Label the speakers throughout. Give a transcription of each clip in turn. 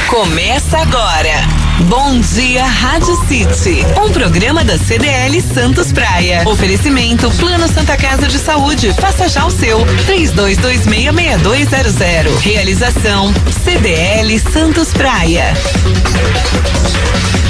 Speaker 1: Começa agora. Bom Dia Rádio City, um programa da CDL Santos Praia. Oferecimento Plano Santa Casa de Saúde. Faça já o seu. 32266200. Realização CDL Santos Praia.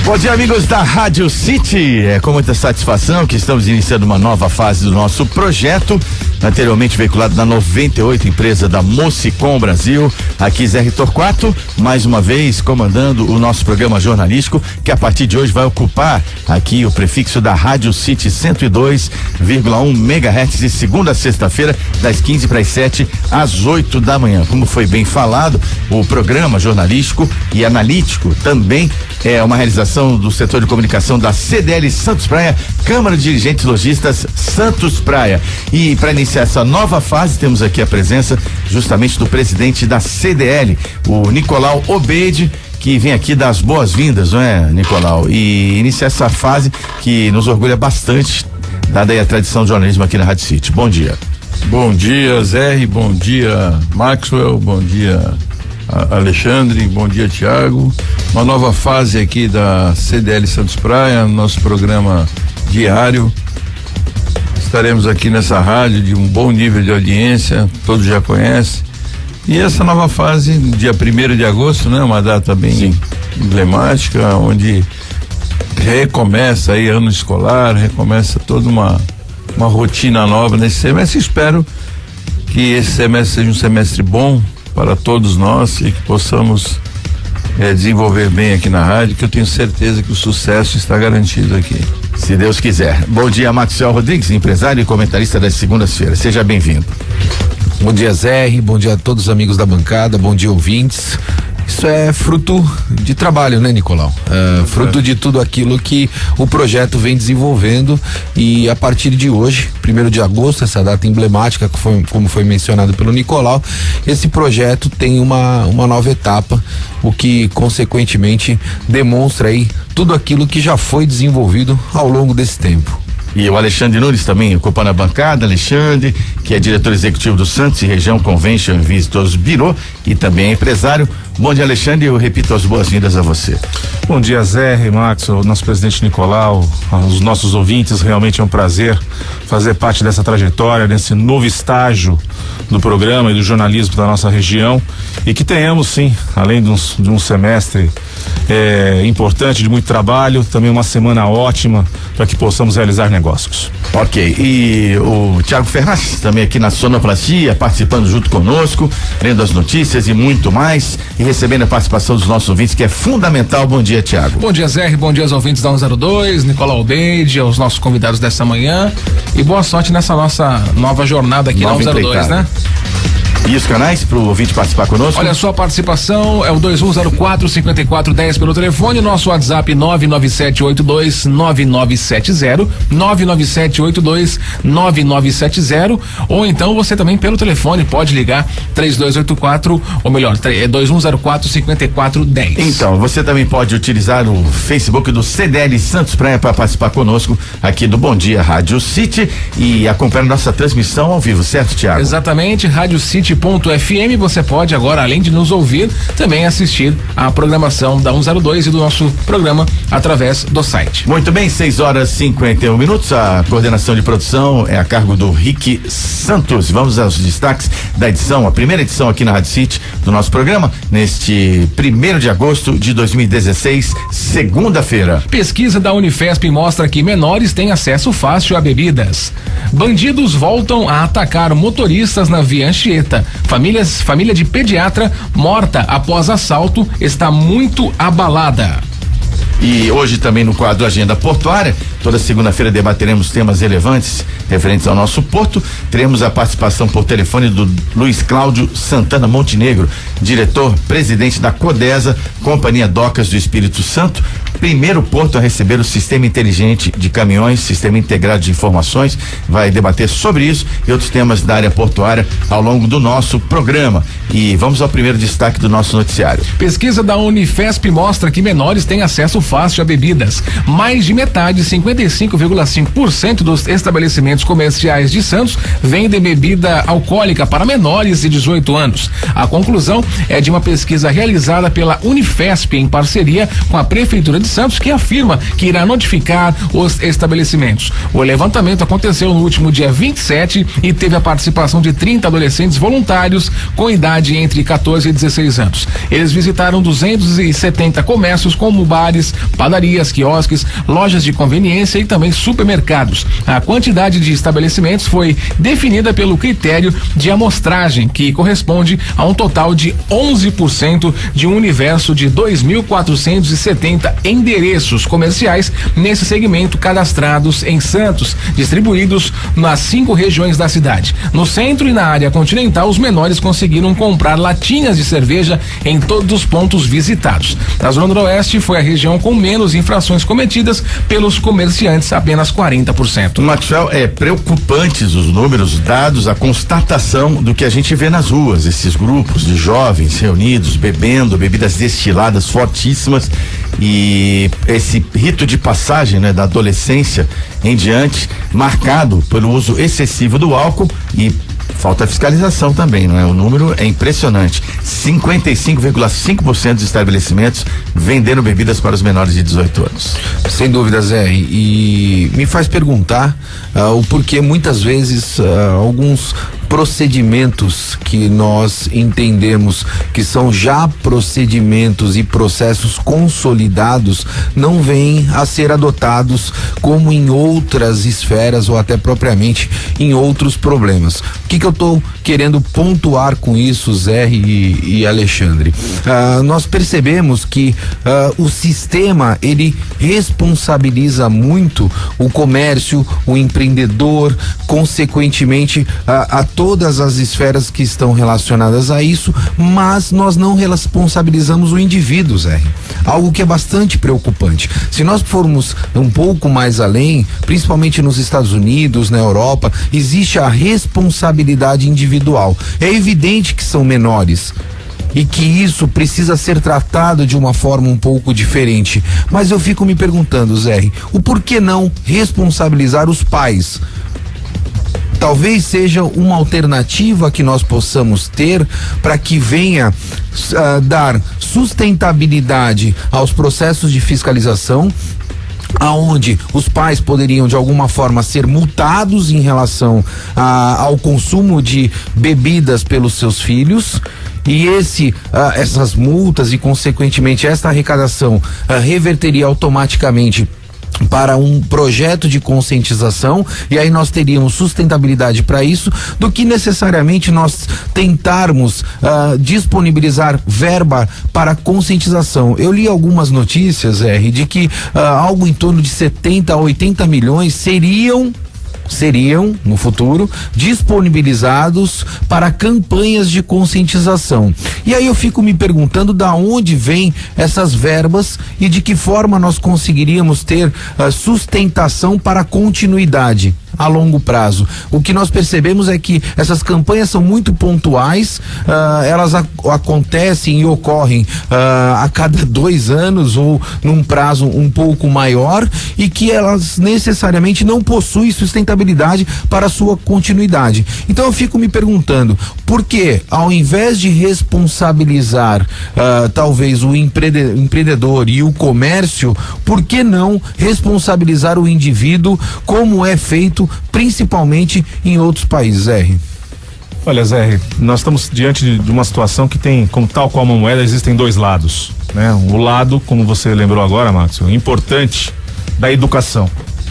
Speaker 2: Bom dia, amigos da Rádio City. É com muita satisfação que estamos iniciando uma nova fase do nosso projeto, anteriormente veiculado na 98, empresa da Mocicom Brasil. Aqui Zé Torquato, mais uma vez comandando o nosso programa jornalístico, que a partir de hoje vai ocupar aqui o prefixo da Rádio City 102,1 MHz, de segunda a sexta-feira, das 15 para as 7 às 8 da manhã. Como foi bem falado, o programa jornalístico e analítico também é uma realização do setor de comunicação da CDL Santos Praia, Câmara de Dirigentes Lojistas Santos Praia. E para iniciar essa nova fase, temos aqui a presença justamente do presidente da CDL, o Nicolau Obeide, que vem aqui dar as boas-vindas, não é, Nicolau? E iniciar essa fase que nos orgulha bastante, dada aí a tradição do jornalismo aqui na Rádio City. Bom dia.
Speaker 3: Bom dia, Zé, bom dia, Maxwell, bom dia, Alexandre, bom dia, Tiago. Uma nova fase aqui da CDL Santos Praia, nosso programa diário. Estaremos aqui nessa rádio de um bom nível de audiência, todos já conhecem. E essa nova fase, dia 1º de agosto, né? Uma data bem emblemática, onde recomeça aí ano escolar, recomeça toda uma rotina nova nesse semestre. Espero que esse semestre seja um semestre bom para todos nós e que possamos desenvolver bem aqui na rádio, que eu tenho certeza que o sucesso está garantido aqui.
Speaker 2: Se Deus quiser. Bom dia, Maxwell Rodrigues, empresário e comentarista das segundas-feiras. Seja bem-vindo.
Speaker 4: Bom dia, Zé, bom dia a todos os amigos da bancada, bom dia, ouvintes. Isso é fruto de trabalho, né, Nicolau? Fruto de tudo aquilo que o projeto vem desenvolvendo, e a partir de hoje, 1º de agosto, essa data emblemática, como foi mencionado pelo Nicolau, esse projeto tem uma nova etapa, o que consequentemente demonstra aí tudo aquilo que já foi desenvolvido ao longo desse tempo.
Speaker 2: E o Alexandre Nunes também ocupando a bancada. Alexandre, que é diretor executivo do Santos e Região Convention Visitors Bureau e também é empresário. Bom dia, Alexandre, eu repito as boas-vindas a você.
Speaker 5: Bom dia, Zé, Max, o nosso presidente Nicolau, os nossos ouvintes. Realmente é um prazer fazer parte dessa trajetória, desse novo estágio do programa e do jornalismo da nossa região, e que tenhamos, sim, além de um semestre importante, de muito trabalho, também uma semana ótima para que possamos realizar negócios.
Speaker 2: Ok, e o Tiago Ferraz também aqui na Sonoplastia, participando junto conosco, lendo as notícias e muito mais, e recebendo a participação dos nossos ouvintes, que é fundamental. Bom dia, Tiago.
Speaker 6: Bom dia, Zé, bom dia aos ouvintes da 102, Nicolau Obeide, aos nossos convidados dessa manhã, e boa sorte nessa nossa nova jornada aqui na 102, né?
Speaker 2: E os canais para o ouvinte participar conosco?
Speaker 6: Olha, a sua participação é o 2104-5410 pelo telefone, nosso WhatsApp 997829970, 997829970, ou então você também pelo telefone pode ligar 3284, ou melhor, 2104-5410.
Speaker 2: Então, você também pode utilizar o Facebook do CDL Santos Praia para participar conosco aqui do Bom Dia Rádio City e acompanhar nossa transmissão ao vivo, certo, Tiago?
Speaker 6: Exatamente, Rádio City FM, você pode agora, além de nos ouvir, também assistir a programação da 102 e do nosso programa através do site.
Speaker 2: Muito bem, 6h51. A coordenação de produção é a cargo do Rick Santos. Vamos aos destaques da edição, a primeira edição aqui na Rádio City do nosso programa, neste 1º de agosto de 2016, segunda-feira.
Speaker 6: Pesquisa da Unifesp mostra que menores têm acesso fácil a bebidas. Bandidos voltam a atacar motoristas na Via Anchieta. Família de pediatra morta após assalto está muito abalada.
Speaker 2: E hoje também no quadro Agenda Portuária, toda segunda-feira debateremos temas relevantes referentes ao nosso porto. Teremos a participação por telefone do Luiz Cláudio Santana Montenegro, diretor-presidente da Codesa, Companhia Docas do Espírito Santo, primeiro porto a receber o sistema inteligente de caminhões, sistema integrado de informações. Vai debater sobre isso e outros temas da área portuária ao longo do nosso programa. E vamos ao primeiro destaque do nosso noticiário.
Speaker 6: Pesquisa da Unifesp mostra que menores têm acesso fácil a bebidas. Mais de metade, 55,5% dos estabelecimentos comerciais de Santos vendem bebida alcoólica para menores de 18 anos. A conclusão é de uma pesquisa realizada pela Unifesp em parceria com a Prefeitura de Santos, que afirma que irá notificar os estabelecimentos. O levantamento aconteceu no último dia 27 e teve a participação de 30 adolescentes voluntários com idade entre 14 e 16 anos. Eles visitaram 270 comércios como bares, padarias, quiosques, lojas de conveniência e também supermercados. A quantidade de estabelecimentos foi definida pelo critério de amostragem, que corresponde a um total de 11% de um universo de 2.470 endereços comerciais nesse segmento cadastrados em Santos, distribuídos nas 5 regiões da cidade. No centro e na área continental, os menores conseguiram comprar latinhas de cerveja em todos os pontos visitados. Na Zona Noroeste foi a região com menos infrações cometidas pelos comerciantes, apenas 40%.
Speaker 2: Maxwell, preocupantes os números, dados, a constatação do que a gente vê nas ruas, esses grupos de jovens reunidos, bebendo, bebidas destiladas fortíssimas, e esse rito de passagem, né, da adolescência em diante, marcado pelo uso excessivo do álcool e falta fiscalização também, não é? O número é impressionante. 55,5% dos estabelecimentos vendendo bebidas para os menores de 18 anos.
Speaker 4: Sem dúvida, Zé, e me faz perguntar o porquê muitas vezes alguns procedimentos que nós entendemos que são já procedimentos e processos consolidados não vêm a ser adotados como em outras esferas ou até propriamente em outros problemas. O que eu estou querendo pontuar com isso, Zé e Alexandre? Nós percebemos que o sistema, ele responsabiliza muito o comércio, o empreendedor, consequentemente a todas as esferas que estão relacionadas a isso, mas nós não responsabilizamos o indivíduo, Zé. Algo que é bastante preocupante. Se nós formos um pouco mais além, principalmente nos Estados Unidos, na Europa, existe a responsabilidade individual. É evidente que são menores e que isso precisa ser tratado de uma forma um pouco diferente. Mas eu fico me perguntando, Zé, o porquê não responsabilizar os pais? Talvez seja uma alternativa que nós possamos ter para que venha dar sustentabilidade aos processos de fiscalização, aonde os pais poderiam de alguma forma ser multados em relação ao consumo de bebidas pelos seus filhos, e essas multas e consequentemente esta arrecadação reverteria automaticamente para um projeto de conscientização, e aí nós teríamos sustentabilidade para isso, do que necessariamente nós tentarmos disponibilizar verba para conscientização. Eu li algumas notícias, de que algo em torno de 70 a 80 milhões seriam no futuro disponibilizados para campanhas de conscientização. E aí eu fico me perguntando da onde vêm essas verbas e de que forma nós conseguiríamos ter sustentação para a continuidade a longo prazo. O que nós percebemos é que essas campanhas são muito pontuais, elas acontecem e ocorrem a cada 2 anos ou num prazo um pouco maior, e que elas necessariamente não possuem sustentabilidade para a sua continuidade. Então eu fico me perguntando, por que ao invés de responsabilizar talvez o empreendedor e o comércio, por que não responsabilizar o indivíduo, como é feito principalmente em outros países, R?
Speaker 5: Olha, Zé, nós estamos diante de uma situação que tem, como tal qual uma moeda, existem 2 lados, né? O lado, como você lembrou agora, Max, importante da educação,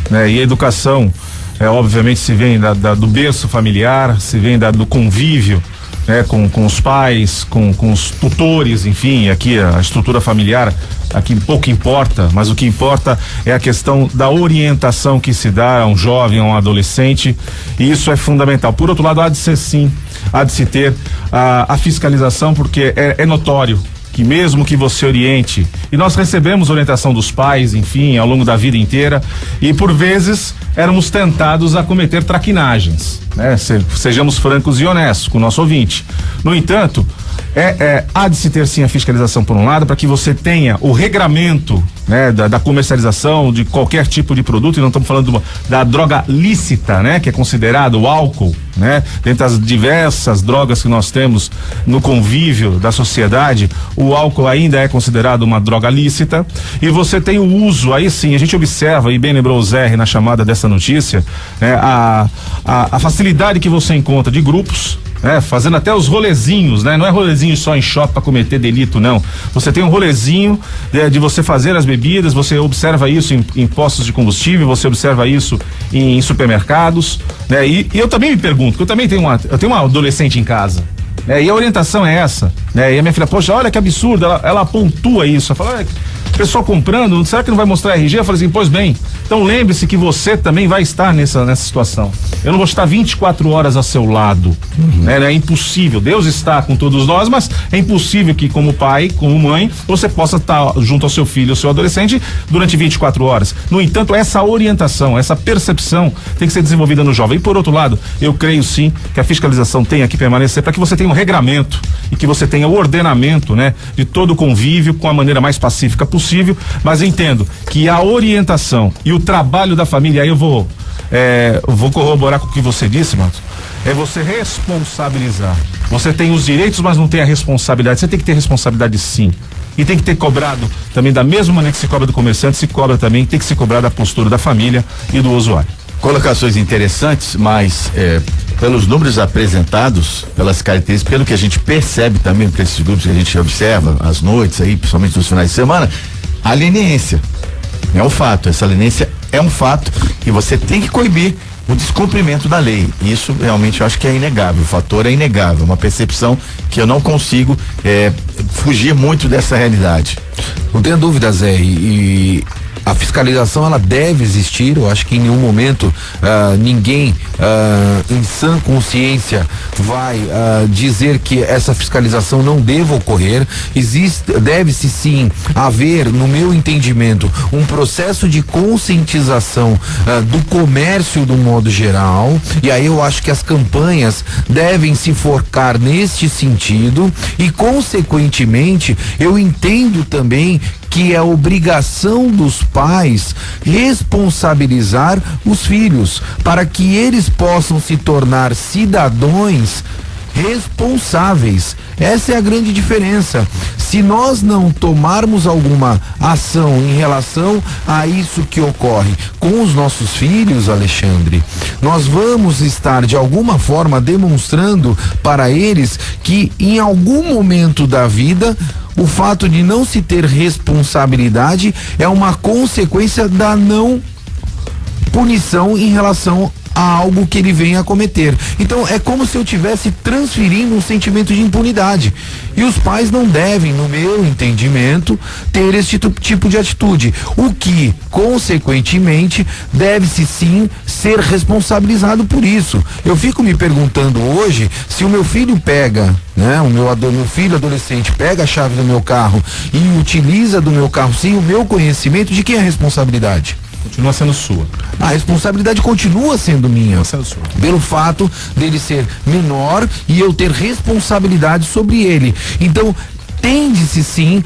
Speaker 5: né? E a educação, obviamente, se vem do berço familiar, se vem do convívio, né? Com os pais, com os tutores, enfim, aqui a estrutura familiar, aqui pouco importa, mas o que importa é a questão da orientação que se dá a um jovem, a um adolescente, e isso é fundamental. Por outro lado, há de se ter a fiscalização, porque é notório que mesmo que você oriente, e nós recebemos orientação dos pais, enfim, ao longo da vida inteira, e por vezes éramos tentados a cometer traquinagens, né? Sejamos francos e honestos com o nosso ouvinte. No entanto, há de se ter sim a fiscalização por um lado, para que você tenha o regramento, né, da comercialização de qualquer tipo de produto, e não estamos falando da droga lícita, né, que é considerado o álcool, né, dentre as diversas drogas que nós temos no convívio da sociedade, o álcool ainda é considerado uma droga lícita, e você tem o uso, aí sim, a gente observa, e bem lembrou o Zé na chamada dessa notícia, né, a facilidade que você encontra de grupos, fazendo até os rolezinhos, né? Não é rolezinho só em shopping para cometer delito, não. Você tem um rolezinho de você fazer as bebidas, você observa isso em postos de combustível, você observa isso em supermercados, né? E eu também me pergunto, porque eu tenho uma adolescente em casa, né? E a orientação é essa, né? E a minha filha, poxa, olha que absurdo, ela pontua isso, ela fala, olha, pessoal comprando, será que não vai mostrar RG? Eu falei assim, pois bem, então lembre-se que você também vai estar nessa situação. Eu não vou estar 24 horas ao seu lado, né? É impossível, Deus está com todos nós, mas é impossível que como pai, como mãe, você possa estar junto ao seu filho, ao seu adolescente, durante 24 horas. No entanto, essa orientação, essa percepção tem que ser desenvolvida no jovem. E por outro lado, eu creio sim que a fiscalização tenha que permanecer para que você tenha um regramento e que você tenha o ordenamento, né, de todo o convívio com a maneira mais pacífica possível, mas entendo que a orientação e o trabalho da família, aí eu vou corroborar com o que você disse, Marcos, é você responsabilizar. Você tem os direitos, mas não tem a responsabilidade. Você tem que ter responsabilidade sim. E tem que ter cobrado também, da mesma maneira que se cobra do comerciante, se cobra também, tem que se cobrar da postura da família e do usuário.
Speaker 2: Colocações interessantes, mas pelos números apresentados, pelas características, pelo que a gente percebe também por esses grupos que a gente observa às noites aí, principalmente nos finais de semana, a leniência é um fato, essa leniência é um fato e você tem que coibir o descumprimento da lei. Isso realmente eu acho que é inegável, o fator é inegável, uma percepção que eu não consigo fugir muito dessa realidade.
Speaker 4: Não tenha dúvida, Zé, e a fiscalização ela deve existir. Eu acho que em nenhum momento ninguém em sã consciência vai dizer que essa fiscalização não deva ocorrer. Deve-se sim haver, no meu entendimento, um processo de conscientização do comércio do modo geral, e aí eu acho que as campanhas devem se focar neste sentido e, consequentemente, eu entendo também que é obrigação dos pais responsabilizar os filhos para que eles possam se tornar cidadãos responsáveis. Essa é a grande diferença. Se nós não tomarmos alguma ação em relação a isso que ocorre com os nossos filhos, Alexandre, nós vamos estar de alguma forma demonstrando para eles que em algum momento da vida o fato de não se ter responsabilidade é uma consequência da não punição em relação a algo que ele venha a cometer. Então é como se eu estivesse transferindo um sentimento de impunidade. E os pais não devem, no meu entendimento, ter esse tipo de atitude. O que, consequentemente, deve-se sim ser responsabilizado por isso. Eu fico me perguntando hoje se o meu filho pega, né? O meu filho adolescente pega a chave do meu carro e utiliza do meu carro sem o meu conhecimento, de quem é a responsabilidade?
Speaker 5: Continua sendo sua.
Speaker 4: A responsabilidade continua sendo minha. Pelo fato dele ser menor e eu ter responsabilidade sobre ele. Então, tende-se sim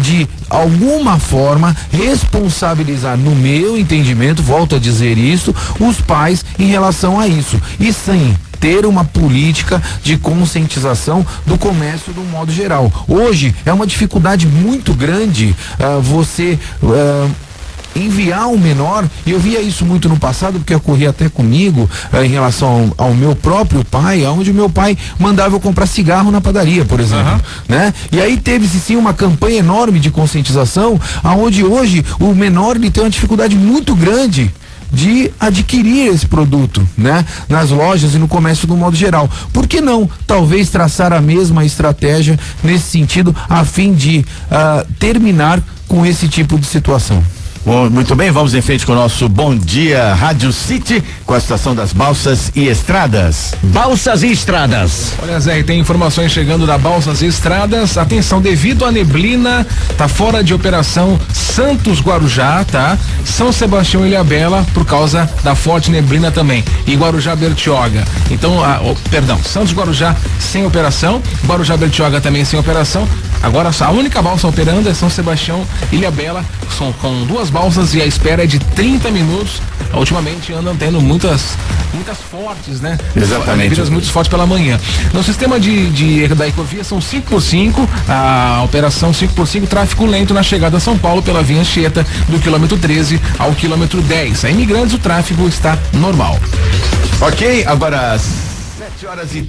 Speaker 4: de alguma forma responsabilizar, no meu entendimento, volto a dizer isso, os pais em relação a isso. E sim, ter uma política de conscientização do comércio do modo geral. Hoje é uma dificuldade muito grande você enviar um menor, e eu via isso muito no passado, porque ocorria até comigo em relação ao meu próprio pai, onde o meu pai mandava eu comprar cigarro na padaria, por exemplo, né? E aí teve-se sim uma campanha enorme de conscientização, aonde hoje o menor ele tem uma dificuldade muito grande de adquirir esse produto, né? Nas lojas e no comércio do modo geral. Por que não, talvez, traçar a mesma estratégia nesse sentido, a fim de terminar com esse tipo de situação?
Speaker 2: Bom, muito bem, vamos em frente com o nosso Bom Dia Rádio City, com a situação das balsas e estradas.
Speaker 7: Balsas e estradas.
Speaker 6: Olha, Zé, tem informações chegando da Balsas e Estradas. Atenção, devido à neblina, tá fora de operação Santos Guarujá, tá? São Sebastião e Ilhabela, por causa da forte neblina também. E Guarujá Bertioga. Então, Santos Guarujá sem operação, Guarujá Bertioga também sem operação. Agora a única balsa operando é São Sebastião e Ilhabela, são com 2 balsas e a espera é de 30 minutos. Ultimamente andam tendo muitas fortes, né?
Speaker 2: Exatamente.
Speaker 6: Vidas muito fortes pela manhã. No sistema da Ecovia são 5x5, a operação 5x5, tráfego lento na chegada a São Paulo pela via Anchieta, do quilômetro 13 ao quilômetro 10. A Imigrantes o tráfego está normal.
Speaker 2: Ok, agora 7 horas e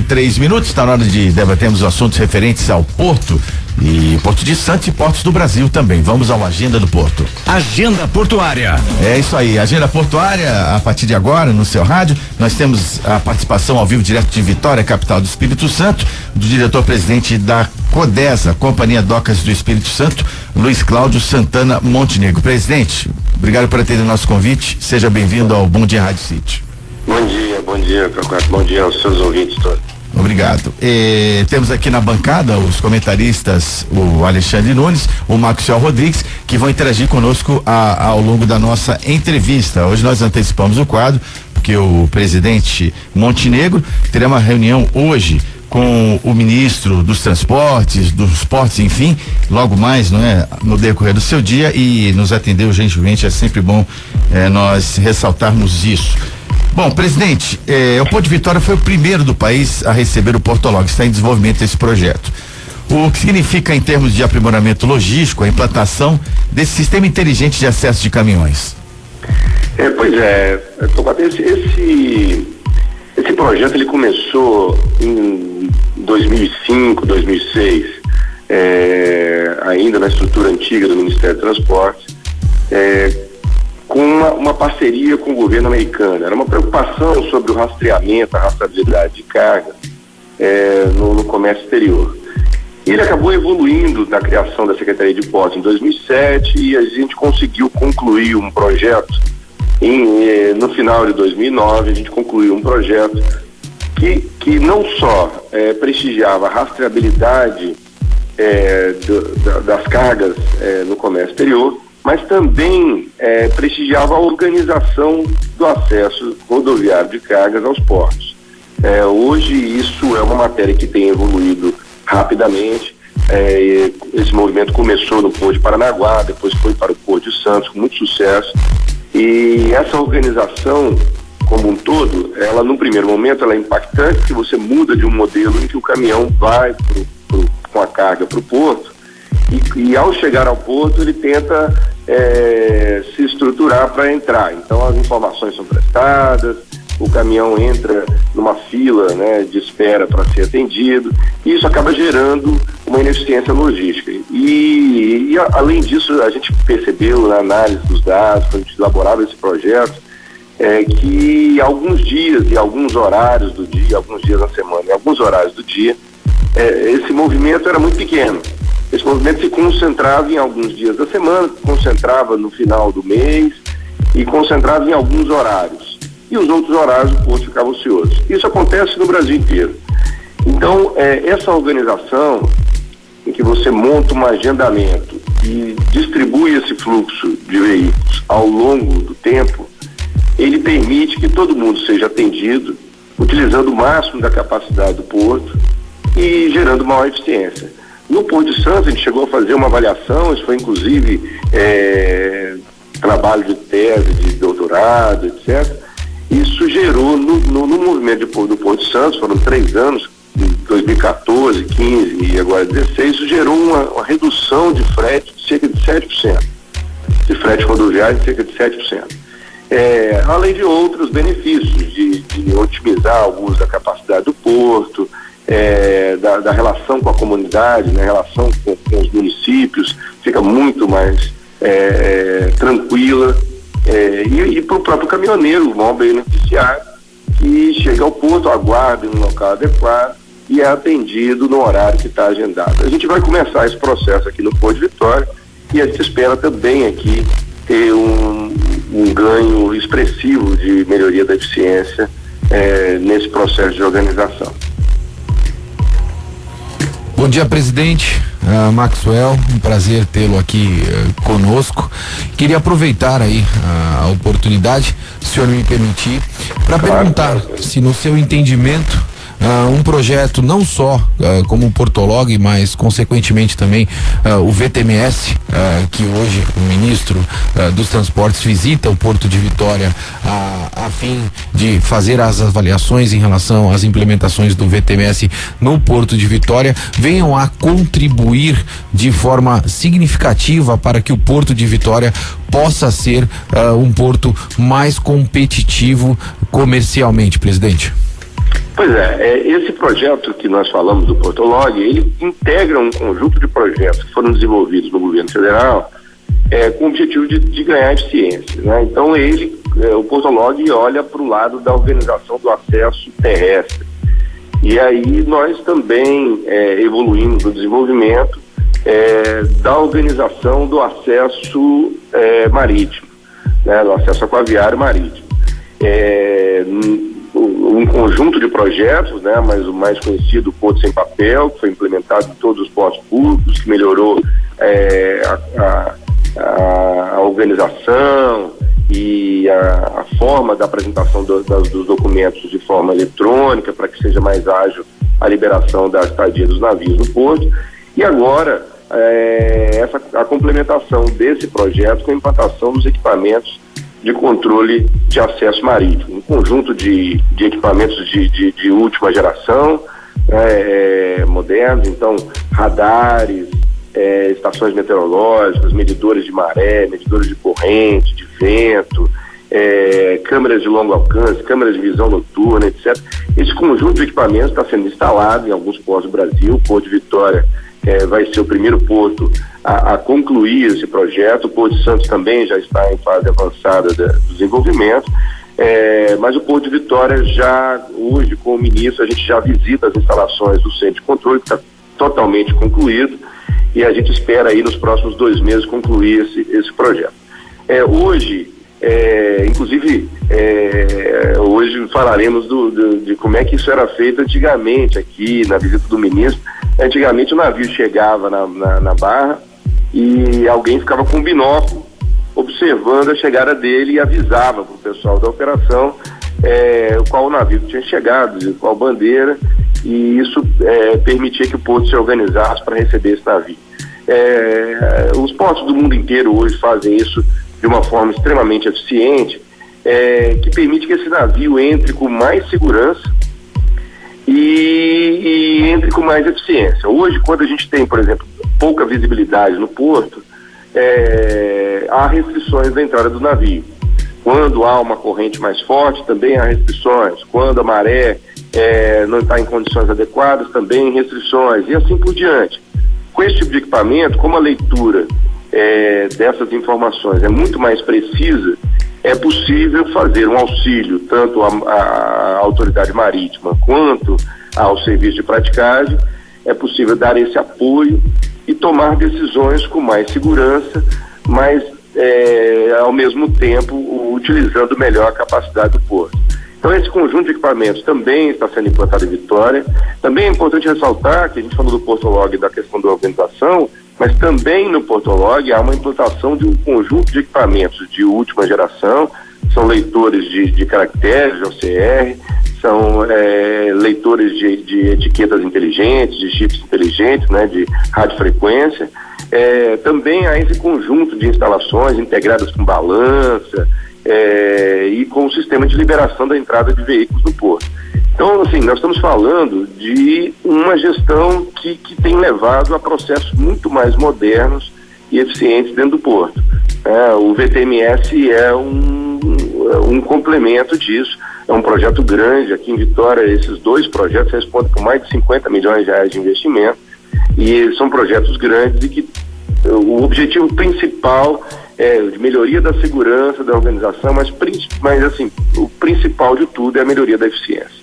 Speaker 2: 3 minutos, está na hora de debatermos os assuntos referentes ao Porto e Porto de Santos e portos do Brasil também. Vamos ao Agenda do Porto.
Speaker 7: Agenda Portuária.
Speaker 2: É isso aí, Agenda Portuária, a partir de agora no seu rádio, nós temos a participação ao vivo direto de Vitória, capital do Espírito Santo, do diretor-presidente da Codesa, Companhia Docas do Espírito Santo, Luiz Cláudio Santana Montenegro. Presidente, obrigado por atender o nosso convite, seja bem-vindo ao Bom Dia Rádio City.
Speaker 8: Bom dia, Cacoato. Bom dia aos seus ouvintes todos.
Speaker 2: Obrigado. Temos aqui na bancada os comentaristas, o Alexandre Nunes, o Maxwell Rodrigues, que vão interagir conosco ao longo da nossa entrevista. Hoje nós antecipamos o quadro, porque o presidente Montenegro terá uma reunião hoje com o ministro dos transportes, dos portos, enfim, logo mais, não é, no decorrer do seu dia, e nos atendeu gentilmente. É sempre bom nós ressaltarmos isso. Bom, presidente, o Porto de Vitória foi o primeiro do país a receber o Portolog, está em desenvolvimento esse projeto. O que significa em termos de aprimoramento logístico a implantação desse sistema inteligente de acesso de caminhões?
Speaker 8: Pois é, esse projeto ele começou em 2005, 2006, ainda na estrutura antiga do Ministério do Transporte, com uma parceria com o governo americano. Era uma preocupação sobre o rastreamento, a rastreabilidade de carga no comércio exterior. E ele acabou evoluindo na criação da Secretaria de Portos em 2007 e a gente conseguiu concluir um projeto no final de 2009. A gente concluiu um projeto que não só prestigiava a rastreabilidade das cargas no comércio exterior, mas também prestigiava a organização do acesso rodoviário de cargas aos portos. Hoje isso é uma matéria que tem evoluído rapidamente. Esse movimento começou no Porto de Paranaguá, depois foi para o Porto de Santos com muito sucesso, e essa organização como um todo, ela num primeiro momento ela é impactante, porque você muda de um modelo em que o caminhão vai com a carga para o porto, e ao chegar ao porto ele tenta se estruturar para entrar. Então as informações são prestadas, o caminhão entra numa fila, né, de espera para ser atendido, e isso acaba gerando uma ineficiência logística. E além disso, a gente percebeu na análise dos dados, quando a gente elaborava esse projeto, que alguns dias e alguns horários do dia, alguns dias na semana e alguns horários do dia, esse movimento era muito pequeno. Esse movimento se concentrava em alguns dias da semana, concentrava no final do mês e concentrava em alguns horários. E os outros horários o posto ficava ocioso. Isso acontece no Brasil inteiro. Então, essa organização em que você monta um agendamento e distribui esse fluxo de veículos ao longo do tempo, ele permite que todo mundo seja atendido, utilizando o máximo da capacidade do porto e gerando maior eficiência. No Porto de Santos, a gente chegou a fazer uma avaliação, isso foi inclusive trabalho de tese, de doutorado, etc. Isso gerou no movimento do Porto de Santos, foram 3 anos, de 2014, 15 e agora 16, isso gerou uma redução de frete de cerca de 7%, de frete rodoviário de cerca de 7%. Além de outros benefícios, de otimizar o uso da capacidade do porto, da relação com a comunidade, né, relação com os municípios, fica muito mais tranquila, e para o próprio caminhoneiro, o maior beneficiário, que chega ao porto, aguarda em um local adequado e é atendido no horário que está agendado. A gente vai começar esse processo aqui no Porto de Vitória e a gente espera também aqui ter um ganho expressivo de melhoria da eficiência nesse processo de organização.
Speaker 4: Bom dia, presidente. Maxwell, um prazer tê-lo aqui conosco. Queria aproveitar aí a oportunidade, se o senhor me permitir, para perguntar se no seu entendimento um projeto não só como o Portolog, mas consequentemente também o VTMS, que hoje o ministro dos Transportes visita o Porto de Vitória a fim de fazer as avaliações em relação às implementações do VTMS no Porto de Vitória, venham a contribuir de forma significativa para que o Porto de Vitória possa ser um porto mais competitivo comercialmente, presidente.
Speaker 8: Pois esse projeto que nós falamos do Portolog, ele integra um conjunto de projetos que foram desenvolvidos no governo federal com o objetivo de ganhar eficiência, né? Então o Portolog olha para o lado da organização do acesso terrestre. E aí nós também evoluímos no desenvolvimento da organização do acesso marítimo, né? Do acesso aquaviário marítimo. Um conjunto de projetos, né, mas o mais conhecido, o Porto Sem Papel, que foi implementado em todos os portos públicos, que melhorou a organização e a forma da apresentação dos documentos de forma eletrônica, para que seja mais ágil a liberação da estadia dos navios no porto. E agora, a complementação desse projeto com a implantação dos equipamentos de controle de acesso marítimo, um conjunto de equipamentos de última geração, modernos, então radares, estações meteorológicas, medidores de maré, medidores de corrente, de vento, câmeras de longo alcance, câmeras de visão noturna, etc. Esse conjunto de equipamentos está sendo instalado em alguns portos do Brasil. O Porto de Vitória vai ser o primeiro porto a concluir esse projeto. O Porto de Santos também já está em fase avançada do desenvolvimento, mas o Porto de Vitória já, hoje, com o ministro, a gente já visita as instalações do centro de controle, que está totalmente concluído, e a gente espera aí nos próximos 2 meses concluir esse projeto. Hoje, inclusive, hoje falaremos de como é que isso era feito antigamente aqui, na visita do ministro. Antigamente o navio chegava na barra e alguém ficava com um binóculo observando a chegada dele e avisava para o pessoal da operação qual navio tinha chegado, de qual bandeira, e isso permitia que o porto se organizasse para receber esse navio. Os portos do mundo inteiro hoje fazem isso de uma forma extremamente eficiente, que permite que esse navio entre com mais segurança e entre com mais eficiência. Hoje, quando a gente tem, por exemplo, pouca visibilidade no porto, há restrições da entrada do navio. Quando há uma corrente mais forte, também há restrições. Quando a maré não está em condições adequadas, também restrições, e assim por diante. Com esse tipo de equipamento, como a leitura dessas informações é muito mais precisa, é possível fazer um auxílio tanto à autoridade marítima quanto ao serviço de praticagem. É possível dar esse apoio e tomar decisões com mais segurança, mas ao mesmo tempo utilizando melhor a capacidade do porto. Então esse conjunto de equipamentos também está sendo implantado em Vitória. Também é importante ressaltar que a gente falou do Portolog, da questão da organização, mas também no Portolog há uma implantação de um conjunto de equipamentos de última geração. São leitores de caracteres, de OCR, são leitores de etiquetas inteligentes, de chips inteligentes, né, de radiofrequência. Também há esse conjunto de instalações integradas com balança e com o sistema de liberação da entrada de veículos no porto. Então, assim, nós estamos falando de uma gestão que tem levado a processos muito mais modernos e eficientes dentro do porto. O VTMS é um complemento disso. É um projeto grande. Aqui em Vitória, esses 2 projetos respondem por mais de 50 milhões de reais de investimento, e são projetos grandes e que o objetivo principal de melhoria da segurança da organização, mas assim, o principal de tudo é a melhoria da eficiência.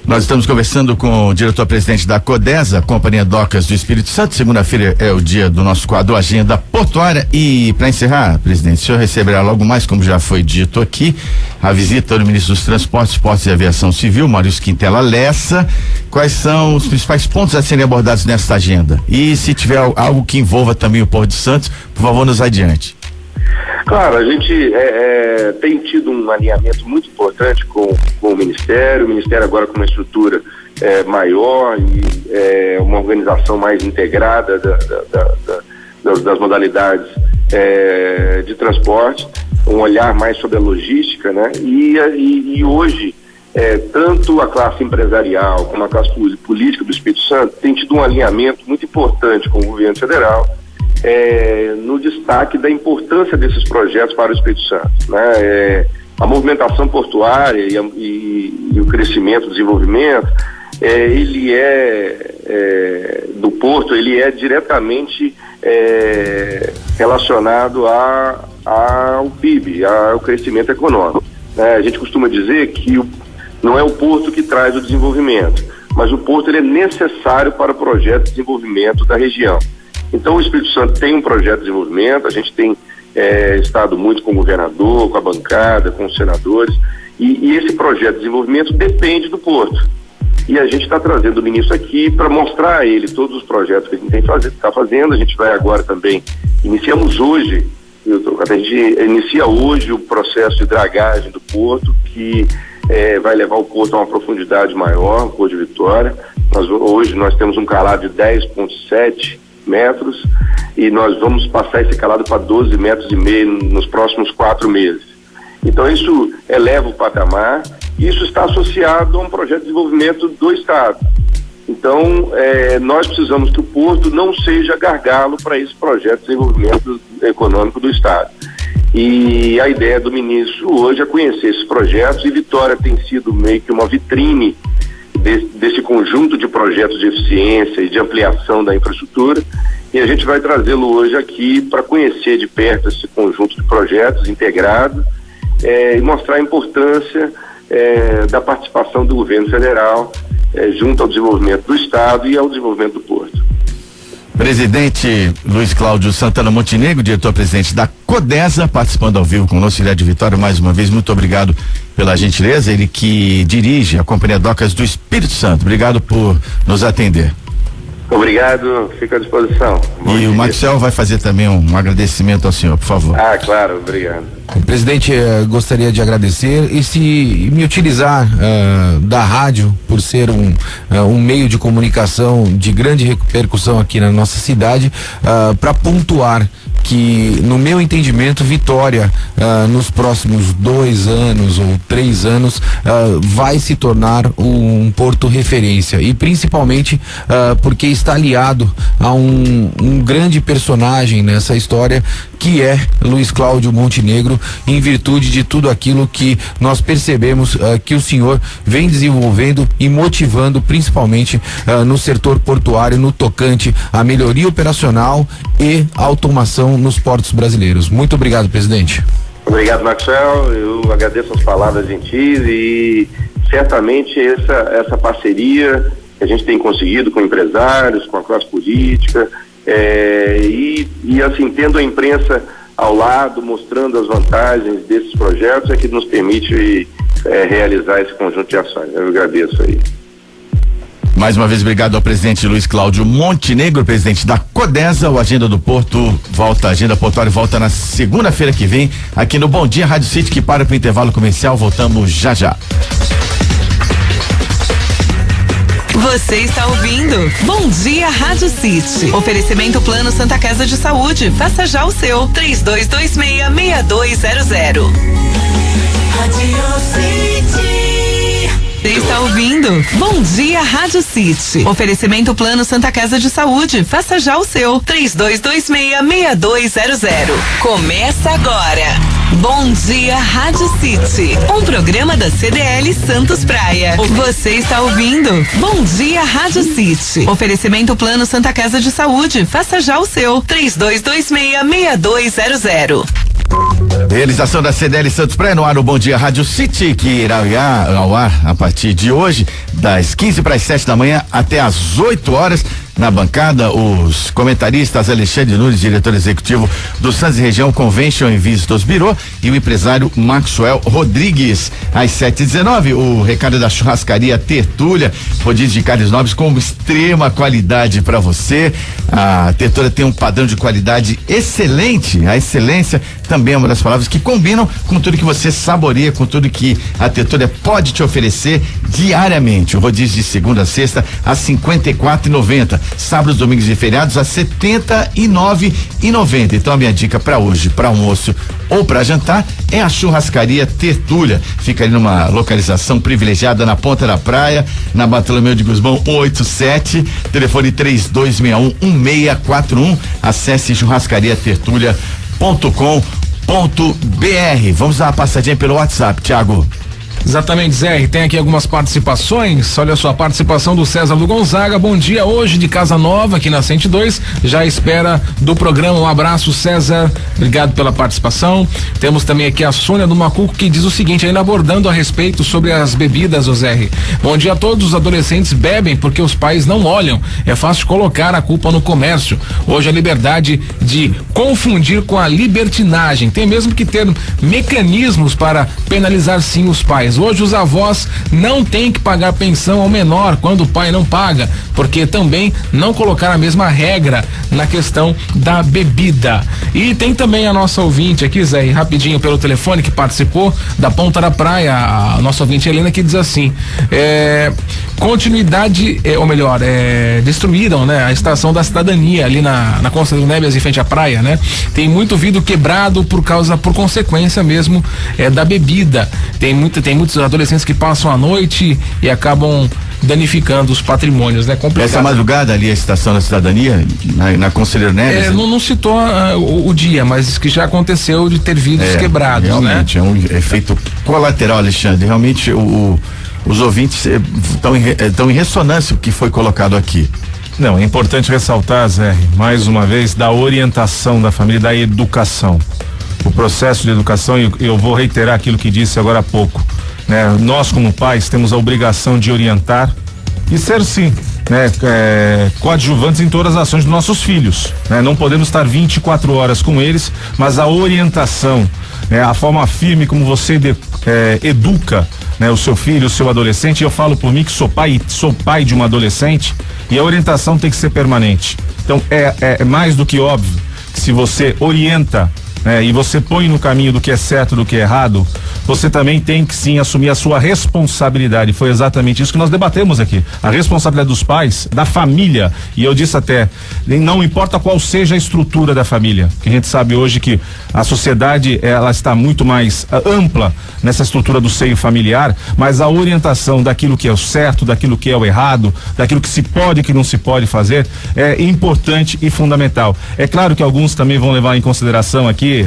Speaker 2: Nós estamos conversando com o diretor-presidente da Codesa, Companhia Docas do Espírito Santo. Segunda-feira é o dia do nosso quadro Agenda Portuária. E para encerrar, presidente, o senhor receberá logo mais, como já foi dito aqui, a visita do ministro dos Transportes, Portos e Aviação Civil, Maurício Quintela Lessa. Quais são os principais pontos a serem abordados nesta agenda? E se tiver algo que envolva também o Porto de Santos, por favor, nos adiante.
Speaker 8: Claro, a gente tem tido um alinhamento muito importante com o Ministério agora com uma estrutura maior e uma organização mais integrada das modalidades de transporte, um olhar mais sobre a logística, né? E hoje, tanto a classe empresarial como a classe política do Espírito Santo tem tido um alinhamento muito importante com o governo federal, no destaque da importância desses projetos para o Espírito Santo, né? A movimentação portuária e o crescimento, o desenvolvimento, ele do porto, ele é diretamente relacionado ao PIB, ao crescimento econômico. A gente costuma dizer que não é o porto que traz o desenvolvimento, mas o porto ele é necessário para o projeto de desenvolvimento da região. Então o Espírito Santo tem um projeto de desenvolvimento, a gente tem estado muito com o governador, com a bancada, com os senadores, e esse projeto de desenvolvimento depende do porto. E a gente está trazendo o ministro aqui para mostrar a ele todos os projetos que a gente está fazendo. A gente vai agora também, iniciamos hoje, a gente inicia hoje o processo de dragagem do porto, que vai levar o porto a uma profundidade maior, o Porto de Vitória. Hoje nós temos um calado de 10,7 metros e nós vamos passar esse calado para 12,5 metros nos próximos 4 meses. Então isso eleva o patamar e isso está associado a um projeto de desenvolvimento do Estado. Então nós precisamos que o porto não seja gargalo para esse projeto de desenvolvimento econômico do Estado. E a ideia do ministro hoje é conhecer esses projetos, e Vitória tem sido meio que uma vitrine desse conjunto de projetos de eficiência e de ampliação da infraestrutura, e a gente vai trazê-lo hoje aqui para conhecer de perto esse conjunto de projetos integrados e mostrar a importância da participação do governo federal junto ao desenvolvimento do Estado e ao desenvolvimento do porto.
Speaker 2: Presidente Luiz Cláudio Santana Montenegro, diretor-presidente da Codesa, participando ao vivo conosco, Ilha de Vitória, mais uma vez, muito obrigado pela gentileza, ele que dirige a Companhia Docas do Espírito Santo. Obrigado por nos atender.
Speaker 8: Obrigado, fico à disposição.
Speaker 2: E o Maxwell vai fazer também um agradecimento ao senhor, por favor.
Speaker 8: Claro, obrigado.
Speaker 4: Presidente, gostaria de agradecer e me utilizar da rádio por ser um meio de comunicação de grande repercussão aqui na nossa cidade, para pontuar que, no meu entendimento, Vitória, nos próximos 2 anos ou 3 anos, vai se tornar um porto referência, e principalmente porque está aliado a um grande personagem nessa história, que é Luiz Cláudio Montenegro, em virtude de tudo aquilo que nós percebemos que o senhor vem desenvolvendo e motivando, principalmente no setor portuário, no tocante à melhoria operacional e automação nos portos brasileiros. Muito obrigado, presidente.
Speaker 8: Obrigado, Maxwell. Eu agradeço as palavras gentis e certamente essa parceria que a gente tem conseguido com empresários, com a classe política, e assim, tendo a imprensa ao lado, mostrando as vantagens desses projetos, é que nos permite realizar esse conjunto de ações. Eu agradeço aí.
Speaker 2: Mais uma vez, obrigado ao presidente Luiz Cláudio Montenegro, presidente da Codesa. O Agenda do Porto volta, a Agenda Portuária volta na segunda-feira que vem, aqui no Bom Dia Rádio City, que para o intervalo comercial. Voltamos já já.
Speaker 1: Você está ouvindo Bom Dia Rádio City. Oferecimento Plano Santa Casa de Saúde. Faça já o seu. 3226-6200. Rádio City. Você está ouvindo Bom Dia Rádio City. Oferecimento Plano Santa Casa de Saúde. Faça já o seu. 3226-6200. Começa agora. Bom Dia Rádio City, um programa da CDL Santos Praia. Você está ouvindo Bom Dia Rádio City. Oferecimento Plano Santa Casa de Saúde. Faça já o seu. 3226-6200.
Speaker 2: Realização da CDL Santos Praia no ar no Bom Dia Rádio City, que irá ao ar a partir de hoje, das 15 para as 7 da manhã até às 8 horas. Na bancada, os comentaristas Alexandre Nunes, diretor executivo do Santos Região Convention and Visitors Bureau, e o empresário Maxwell Rodrigues. Às 7h19, o recado da churrascaria Tertúlia, rodízio de carnes nobres com extrema qualidade para você. A Tertúlia tem um padrão de qualidade excelente. A excelência também é uma das palavras que combinam com tudo que você saboreia, com tudo que a Tertúlia pode te oferecer diariamente. O rodízio de segunda a sexta a R$54,90. Sábados, domingos e feriados a R$79,90. Então a minha dica para hoje, para almoço ou para jantar, é a churrascaria Tertúlia. Fica ali numa localização privilegiada na Ponta da Praia, na Bartolomeu de Guzmão 187, telefone 3261-1641. Acesse churrascariatertulia.com.br. Vamos dar uma passadinha pelo WhatsApp, Thiago.
Speaker 6: Exatamente, Zé. Tem aqui algumas participações. Olha só, a participação do César do Gonzaga. Bom dia, hoje de Casa Nova, aqui na 102. Já espera do programa. Um abraço, César. Obrigado pela participação. Temos também aqui a Sônia do Macuco, que diz o seguinte, ainda abordando a respeito sobre as bebidas, Zé. Bom dia a todos. Os adolescentes bebem porque os pais não olham. É fácil colocar a culpa no comércio. Hoje a liberdade de confundir com a libertinagem. Tem mesmo que ter mecanismos para penalizar sim os pais. Hoje os avós não têm que pagar pensão ao menor quando o pai não paga, porque também não colocaram a mesma regra na questão da bebida. E tem também a nossa ouvinte aqui, Zé, rapidinho pelo telefone, que participou da Ponta da Praia, a nossa ouvinte Helena, que diz assim, continuidade, ou melhor, destruíram, né, a estação da cidadania ali na Costa do Neves em frente à praia, né? Tem muito vidro quebrado por consequência mesmo da bebida. Tem muitos adolescentes que passam a noite e acabam danificando os patrimônios, né? Complicado.
Speaker 2: Essa madrugada ali a estação da cidadania, na Conselheiro Neves?
Speaker 6: Não citou o dia, mas que já aconteceu de ter vidros quebrados,
Speaker 2: realmente, né? É um efeito colateral, Alexandre. Realmente os ouvintes estão em ressonância com o que foi colocado aqui.
Speaker 5: Não, é importante ressaltar, Zé, mais uma vez, da orientação da família, da educação. O processo de educação, e eu vou reiterar aquilo que disse agora há pouco, né? Nós como pais temos a obrigação de orientar e ser sim, né, coadjuvantes em todas as ações dos nossos filhos, né? Não podemos estar 24 horas com eles, mas a orientação, né, a forma firme como você educa, né, o seu filho, o seu adolescente. Eu falo por mim que sou pai de uma adolescente, e a orientação tem que ser permanente. Então é mais do que óbvio que se você orienta, e você põe no caminho do que é certo, do que é errado, você também tem que sim assumir a sua responsabilidade. Foi exatamente isso que nós debatemos aqui, a responsabilidade dos pais, da família. E eu disse até, não importa qual seja a estrutura da família, que a gente sabe hoje que a sociedade ela está muito mais ampla nessa estrutura do seio familiar, mas a orientação daquilo que é o certo, daquilo que é o errado, daquilo que se pode e que não se pode fazer é importante e fundamental. É claro que alguns também vão levar em consideração aqui,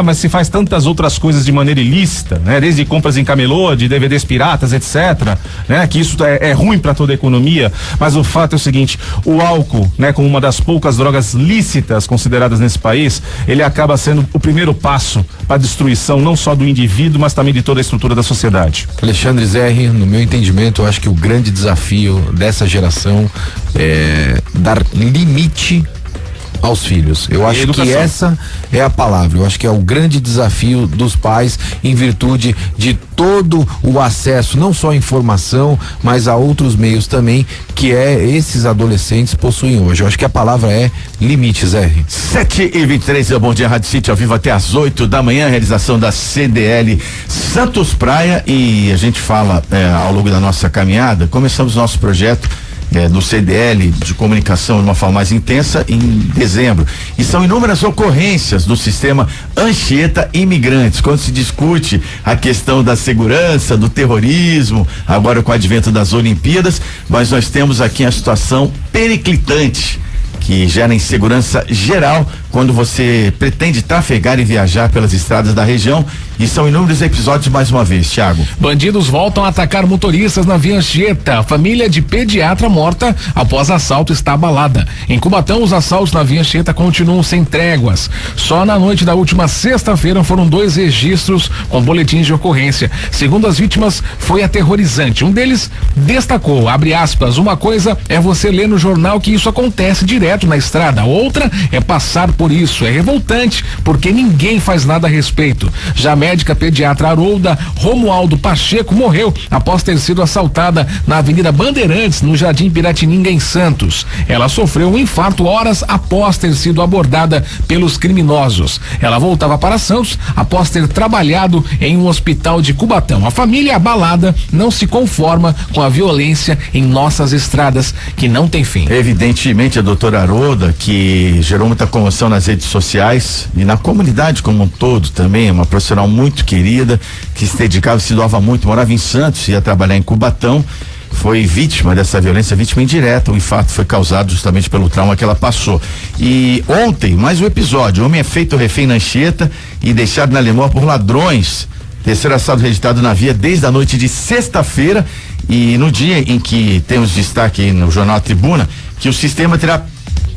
Speaker 5: mas se faz tantas outras coisas de maneira ilícita, né? Desde compras em camelô, de DVDs piratas, etc., né? Que isso é ruim para toda a economia, mas o fato é o seguinte, o álcool, né? Como uma das poucas drogas lícitas consideradas nesse país, ele acaba sendo o primeiro passo para a destruição não só do indivíduo, mas também de toda a estrutura da sociedade.
Speaker 4: Alexandre Zerri, no meu entendimento, eu acho que o grande desafio dessa geração é dar limite aos filhos. Eu acho que essa é a palavra. Eu acho que é o grande desafio dos pais, em virtude de todo o acesso, não só à informação, mas a outros meios também, que esses adolescentes possuem hoje. Eu acho que a palavra é limites, R.
Speaker 2: 7h23, Bom Dia Rádio City, ao vivo até às 8 da manhã, realização da CDL Santos Praia, e a gente fala ao longo da nossa caminhada. Começamos nosso projeto do CDL de comunicação de uma forma mais intensa em dezembro, e são inúmeras ocorrências do sistema Anchieta Imigrantes, quando se discute a questão da segurança, do terrorismo, agora com o advento das Olimpíadas, mas nós temos aqui a situação periclitante que gera insegurança geral quando você pretende trafegar e viajar pelas estradas da região. E são inúmeros episódios mais uma vez, Thiago.
Speaker 6: Bandidos voltam a atacar motoristas na Via Anchieta. Família de pediatra morta após assalto está abalada. Em Cubatão, os assaltos na Via Anchieta continuam sem tréguas. Só na noite da última sexta-feira foram 2 registros com boletins de ocorrência. Segundo as vítimas, foi aterrorizante. Um deles destacou, abre aspas, uma coisa é você ler no jornal que isso acontece direto na estrada. Outra é passar por isso. É revoltante porque ninguém faz nada a respeito. Já a médica pediatra Harolda Romualdo Pacheco morreu após ter sido assaltada na Avenida Bandeirantes, no Jardim Piratininga, em Santos. Ela sofreu um infarto horas após ter sido abordada pelos criminosos. Ela voltava para Santos após ter trabalhado em um hospital de Cubatão. A família abalada não se conforma com a violência em nossas estradas, que não tem fim.
Speaker 2: Evidentemente, a doutora Harolda, que gerou muita comoção nas redes sociais e na comunidade como um todo também, uma profissional muito querida, que se dedicava, se doava muito, morava em Santos, ia trabalhar em Cubatão, foi vítima dessa violência, vítima indireta. O infarto foi causado justamente pelo trauma que ela passou. E ontem, mais um episódio, homem é feito refém na Anchieta e deixado na Lemor por ladrões. Terceiro assalto registrado na via desde a noite de sexta-feira, e no dia em que temos destaque no jornal Tribuna, que o sistema terá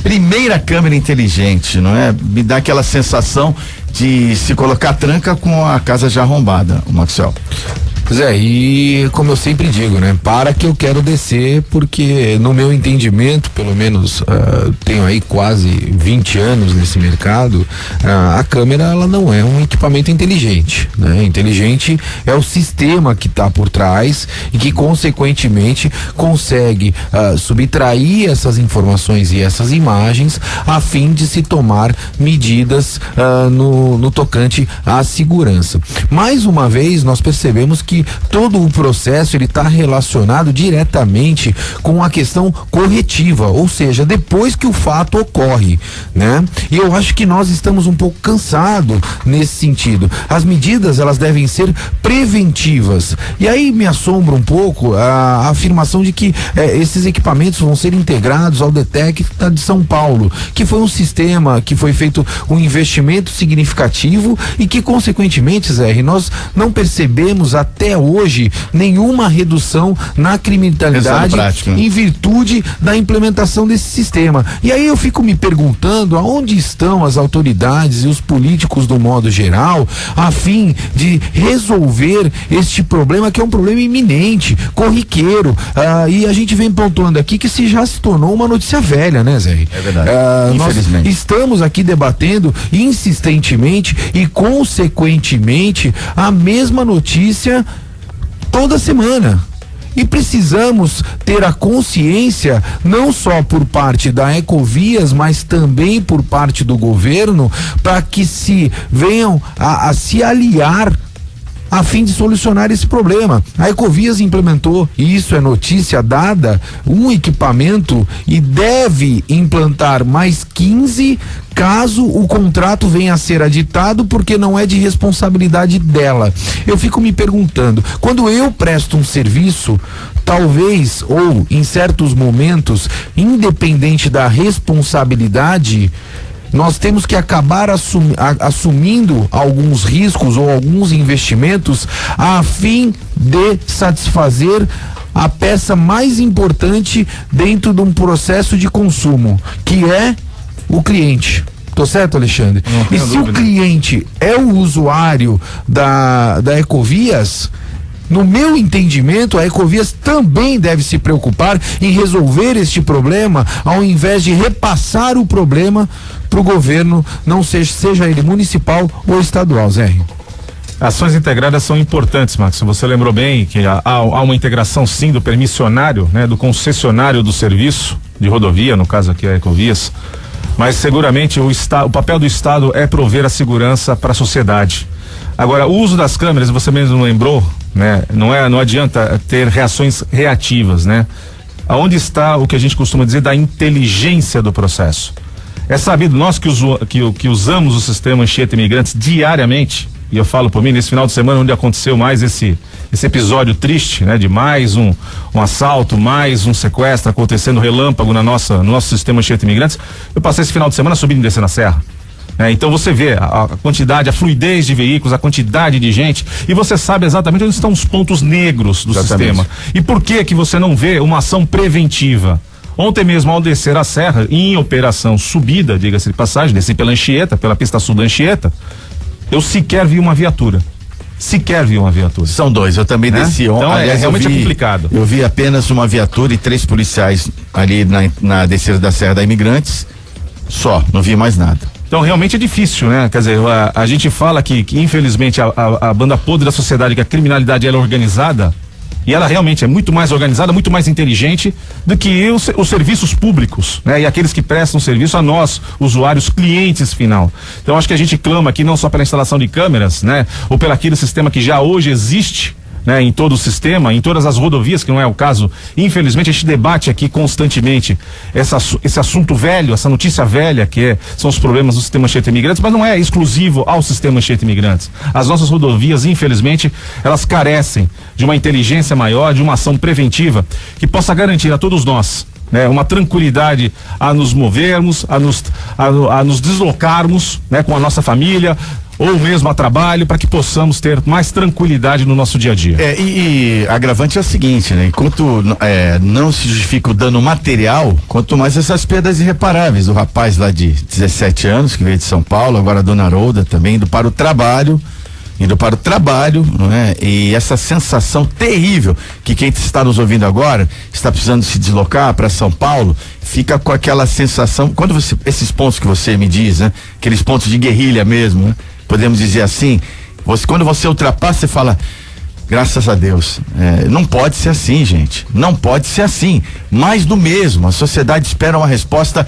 Speaker 2: primeira câmera inteligente, não é? Me dá aquela sensação de se colocar tranca com a casa já arrombada, o Maxwell.
Speaker 4: Zé, e como eu sempre digo, né? Para que eu quero descer, porque no meu entendimento, pelo menos tenho aí quase 20 anos nesse mercado, a câmera, ela não é um equipamento inteligente, né? Inteligente é o sistema que está por trás e que consequentemente consegue subtrair essas informações e essas imagens a fim de se tomar medidas no tocante à segurança. Mais uma vez, nós percebemos que todo o processo ele está relacionado diretamente com a questão corretiva, ou seja, depois que o fato ocorre, né? E eu acho que nós estamos um pouco cansados nesse sentido. As medidas, elas devem ser preventivas. E aí me assombra um pouco a afirmação de que esses equipamentos vão ser integrados ao Detecta de São Paulo, que foi um sistema que foi feito um investimento significativo e que consequentemente, Zé, nós não percebemos até hoje nenhuma redução na criminalidade prática, né? Em virtude da implementação desse sistema. E aí eu fico me perguntando aonde estão as autoridades e os políticos do modo geral a fim de resolver este problema, que é um problema iminente, corriqueiro, e a gente vem pontuando aqui que já se tornou uma notícia velha, né, Zé?
Speaker 2: É verdade. Infelizmente.
Speaker 4: Nós estamos aqui debatendo insistentemente e consequentemente a mesma notícia toda semana. E precisamos ter a consciência, não só por parte da Ecovias, mas também por parte do governo, para que se venham a se aliar a fim de solucionar esse problema. A Ecovias implementou, e isso é notícia dada, um equipamento e deve implantar mais 15 caso o contrato venha a ser aditado, porque não é de responsabilidade dela. Eu fico me perguntando, quando eu presto um serviço, talvez, ou em certos momentos, independente da responsabilidade, nós temos que acabar assumindo alguns riscos ou alguns investimentos a fim de satisfazer a peça mais importante dentro de um processo de consumo, que é o cliente. Tô certo, Alexandre? E se o cliente é o usuário da Ecovias, no meu entendimento, a Ecovias também deve se preocupar em resolver este problema, ao invés de repassar o problema para o governo, não seja ele municipal ou estadual, Zé.
Speaker 5: Ações integradas são importantes, Max. Você lembrou bem que há uma integração, sim, do permissionário, né, do concessionário do serviço de rodovia, no caso aqui a Ecovias, mas seguramente o papel do Estado é prover a segurança para a sociedade. Agora, o uso das câmeras, você mesmo lembrou, né? Não adianta ter reações reativas, né? Aonde está o que a gente costuma dizer da inteligência do processo? É sabido, nós que usamos o sistema Anchieta Imigrantes diariamente, e eu falo por mim, nesse final de semana onde aconteceu mais esse episódio triste, né? De mais um assalto, mais um sequestro acontecendo relâmpago no nosso sistema Anchieta Imigrantes. Eu passei esse final de semana subindo e descendo a serra. Então você vê a quantidade, a fluidez de veículos, a quantidade de gente, e você sabe exatamente onde estão os pontos negros do sistema. E por que você não vê uma ação preventiva? Ontem mesmo, ao descer a serra, em operação subida, diga-se de passagem, desci pela Anchieta, pela pista sul da Anchieta, eu sequer vi uma viatura. São dois, eu também desci ontem.
Speaker 2: Então
Speaker 5: realmente é complicado.
Speaker 2: Eu vi apenas uma viatura e 3 policiais ali na descida da Serra da Imigrantes, só, não vi mais nada.
Speaker 5: Então realmente é difícil, né? Quer dizer, a gente fala que infelizmente a banda podre da sociedade, que a criminalidade ela é organizada, e ela realmente é muito mais organizada, muito mais inteligente do que os serviços públicos, né? E aqueles que prestam serviço a nós, usuários, clientes final. Então acho que a gente clama aqui não só pela instalação de câmeras, né? Ou pelo aquele sistema que já hoje existe, né, em todo o sistema, em todas as rodovias, que não é o caso. Infelizmente a gente debate aqui constantemente esse assunto velho, essa notícia velha são os problemas do sistema Anchieta Imigrantes, mas não é exclusivo ao sistema Anchieta Imigrantes. As nossas rodovias, infelizmente, elas carecem de uma inteligência maior, de uma ação preventiva que possa garantir a todos nós, né, uma tranquilidade a nos movermos, a nos deslocarmos, né, com a nossa família, ou mesmo a trabalho, para que possamos ter mais tranquilidade no nosso dia a dia.
Speaker 2: E agravante é o seguinte, né? Enquanto não se justifica o dano material, quanto mais essas perdas irreparáveis. O rapaz lá de 17 anos, que veio de São Paulo, agora a dona Harolda também, indo para o trabalho, não é? E essa sensação terrível que quem está nos ouvindo agora está precisando se deslocar para São Paulo, fica com aquela sensação, esses pontos que você me diz, né? Aqueles pontos de guerrilha mesmo, né? Podemos dizer assim, quando você ultrapassa, você fala, graças a Deus, não pode ser assim, gente, não pode ser assim, mais do mesmo, a sociedade espera uma resposta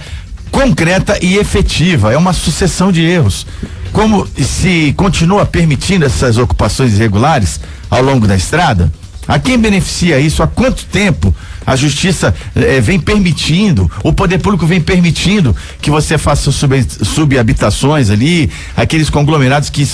Speaker 2: concreta e efetiva, é uma sucessão de erros. Como se continua permitindo essas ocupações irregulares ao longo da estrada, a quem beneficia isso? Há quanto tempo a justiça vem permitindo, o poder público vem permitindo que você faça subhabitações ali, aqueles conglomerados que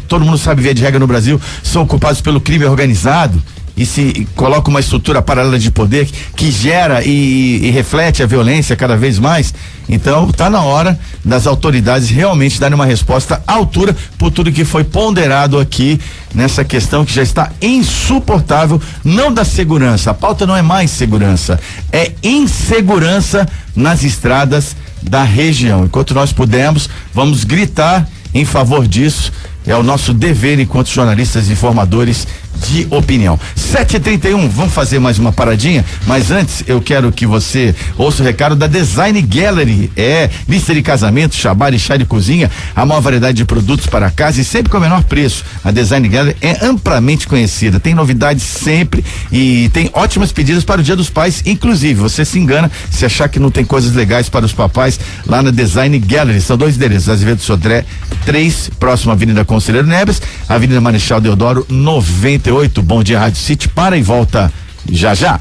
Speaker 2: todo mundo sabe, via de regra no Brasil, são ocupados pelo crime organizado, e se coloca uma estrutura paralela de poder que gera e reflete a violência cada vez mais. Então está na hora das autoridades realmente darem uma resposta à altura por tudo que foi ponderado aqui nessa questão que já está insuportável, não da segurança, a pauta não é mais segurança, é insegurança nas estradas da região. Enquanto nós pudermos, vamos gritar em favor disso. É o nosso dever enquanto jornalistas e informadores de opinião. 7h31, vamos fazer mais uma paradinha, mas antes eu quero que você ouça o recado da Design Gallery. Lista de casamento, chabar e chá de cozinha, a maior variedade de produtos para casa e sempre com o menor preço. A Design Gallery é amplamente conhecida, tem novidades sempre e tem ótimas pedidas para o Dia dos Pais, inclusive. Você se engana se achar que não tem coisas legais para os papais lá na Design Gallery. São 2 endereços, Azevedo Sodré 3, próximo à Avenida Conselheiro Neves, Avenida Marechal Deodoro 98. Bom Dia Rádio City, para e volta já já.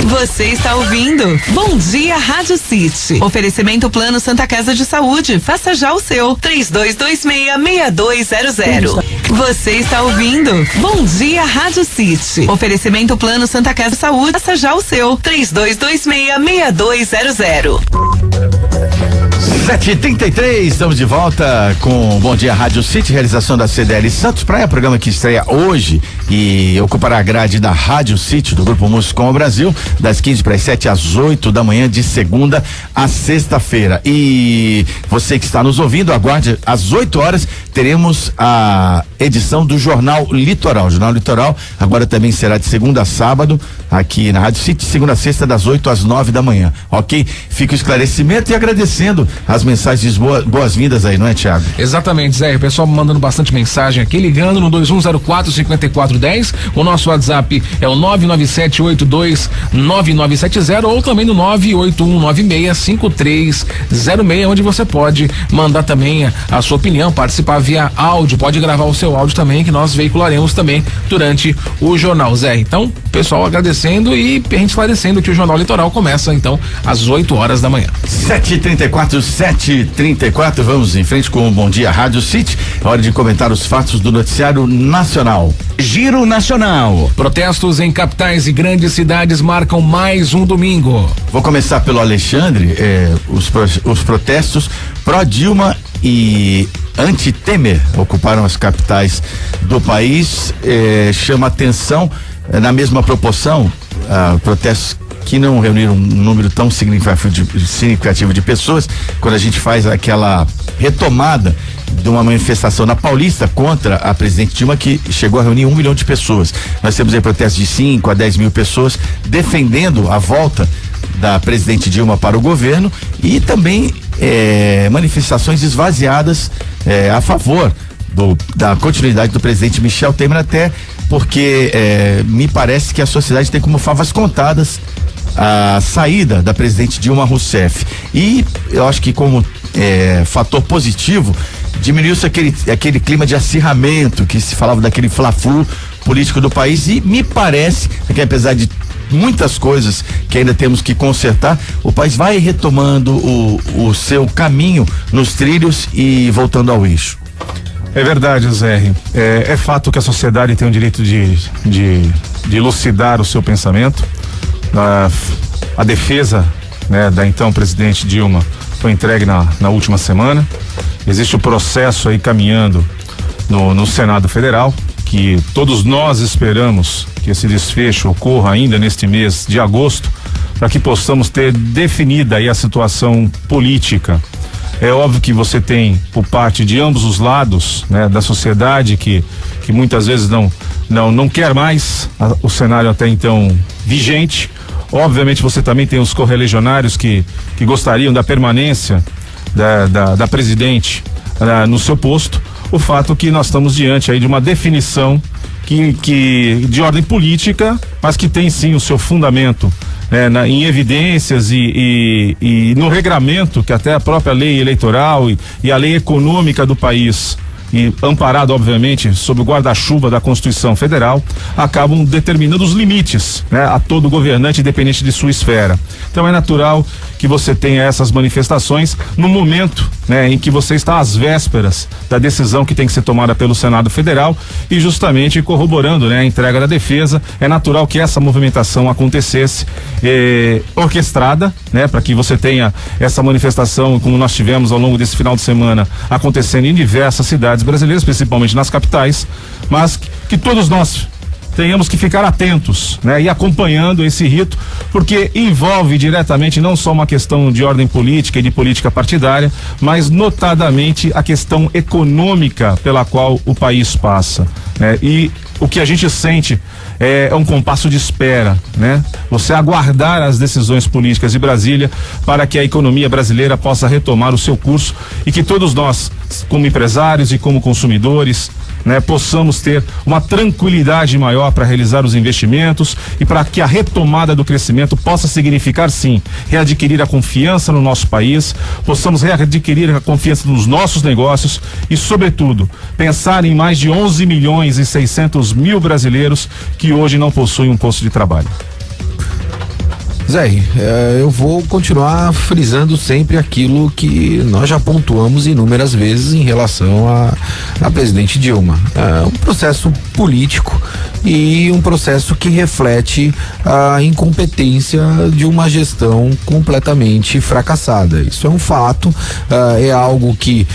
Speaker 1: Você está ouvindo Bom Dia Rádio City. Oferecimento Plano Santa Casa de Saúde. Faça já o seu. 3226-6200. Você está ouvindo Bom Dia Rádio City. Oferecimento Plano Santa Casa de Saúde. Faça já o seu. 3226-6200.
Speaker 2: 7h33, estamos de volta com Bom Dia Rádio City, realização da CDL Santos Praia, programa que estreia hoje e ocupará a grade da Rádio City do Grupo Musicom Brasil, das 15 para as 7 às 8 da manhã, de segunda a sexta-feira. E você que está nos ouvindo, aguarde, às 8 horas teremos a edição do Jornal Litoral. O Jornal Litoral agora também será de segunda a sábado, aqui na Rádio City, segunda a sexta, das 8 às 9 da manhã, ok? Fica o esclarecimento e agradecendo as mensagens boas-vindas aí, não é, Thiago?
Speaker 6: Exatamente, Zé, o pessoal mandando bastante mensagem aqui, ligando no 2104-5410, o nosso WhatsApp é o 997829970 ou também no 981965306, onde você pode mandar também a sua opinião, participar via áudio, pode gravar o seu áudio também, que nós veicularemos também durante o Jornal, Zé. Então, pessoal agradecendo e a gente esclarecendo que o Jornal Litoral começa então às 8 horas da manhã.
Speaker 2: 7h34, vamos em frente com o Bom Dia Rádio City. Hora de comentar os fatos do noticiário nacional.
Speaker 7: Giro Nacional.
Speaker 6: Protestos em capitais e grandes cidades marcam mais um domingo.
Speaker 2: Vou começar pelo Alexandre. Os protestos pró-Dilma e anti-Temer ocuparam as capitais do país. Chama atenção, na mesma proporção, protestos que não reuniram um número tão significativo de pessoas. Quando a gente faz aquela retomada de uma manifestação na Paulista contra a presidente Dilma, que chegou a reunir 1 milhão de pessoas. Nós temos aí protestos de 5 a 10 mil pessoas defendendo a volta da presidente Dilma para o governo, e também manifestações esvaziadas a favor da continuidade do presidente Michel Temer, até porque me parece que a sociedade tem como favas contadas a saída da presidente Dilma Rousseff, e eu acho que como fator positivo diminuiu-se aquele clima de acirramento que se falava, daquele fla-flu político do país, e me parece que, apesar de muitas coisas que ainda temos que consertar, o país vai retomando o seu caminho nos trilhos e voltando ao eixo.
Speaker 5: É verdade, Zé. É fato que a sociedade tem o direito de elucidar o seu pensamento. A defesa, né, da então presidente Dilma foi entregue na última semana. Existe o processo aí caminhando no Senado Federal, que todos nós esperamos que esse desfecho ocorra ainda neste mês de agosto, para que possamos ter definida aí a situação política. É óbvio que você tem, por parte de ambos os lados, né, da sociedade, que muitas vezes não quer mais o cenário até então vigente. Obviamente você também tem os correligionários que gostariam da permanência da presidente no seu posto. O fato que nós estamos diante aí de uma definição que de ordem política, mas que tem sim o seu fundamento em evidências e no regramento que até a própria lei eleitoral e a lei econômica do país, e amparado obviamente sob o guarda-chuva da Constituição Federal, acabam determinando os limites, né, a todo governante, independente de sua esfera. Então é natural que você tenha essas manifestações no momento, né, em que você está às vésperas da decisão que tem que ser tomada pelo Senado Federal, e justamente corroborando, né, a entrega da defesa. É natural que essa movimentação acontecesse orquestrada, né, para que você tenha essa manifestação, como nós tivemos ao longo desse final de semana, acontecendo em diversas cidades brasileiras, principalmente nas capitais, mas que todos nós tenhamos que ficar atentos, né, e acompanhando esse rito, porque envolve diretamente não só uma questão de ordem política e de política partidária, mas notadamente a questão econômica pela qual o país passa, né? E o que a gente sente é um compasso de espera, né? Você aguardar as decisões políticas de Brasília para que a economia brasileira possa retomar o seu curso, e que todos nós, como empresários e como consumidores, né, possamos ter uma tranquilidade maior para realizar os investimentos, e para que a retomada do crescimento possa significar sim readquirir a confiança no nosso país, possamos readquirir a confiança nos nossos negócios e, sobretudo, pensar em mais de 11 milhões e 600 mil brasileiros que hoje não possuem um posto de trabalho.
Speaker 4: Zé, eu vou continuar frisando sempre aquilo que nós já pontuamos inúmeras vezes em relação à presidente Dilma. É um processo político e um processo que reflete a incompetência de uma gestão completamente fracassada. Isso é um fato, é algo que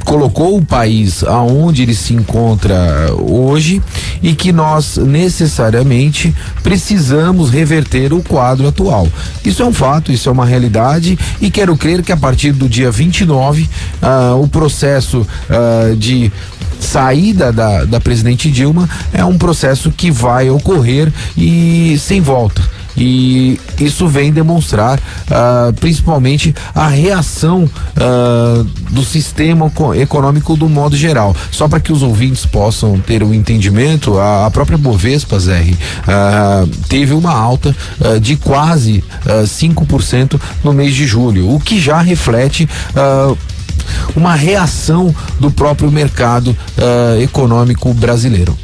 Speaker 4: colocou o país aonde ele se encontra hoje, e que nós necessariamente precisamos reverter o quadro atual. Isso é um fato, isso é uma realidade, e quero crer que a partir do dia 29 o processo de saída da presidente Dilma é um processo que vai ocorrer e sem volta. E isso vem demonstrar principalmente a reação do sistema econômico do modo geral. Só para que os ouvintes possam ter um entendimento, a própria Bovespa, Zé, teve uma alta de quase 5% no mês de julho, o que já reflete uma reação do próprio mercado econômico brasileiro.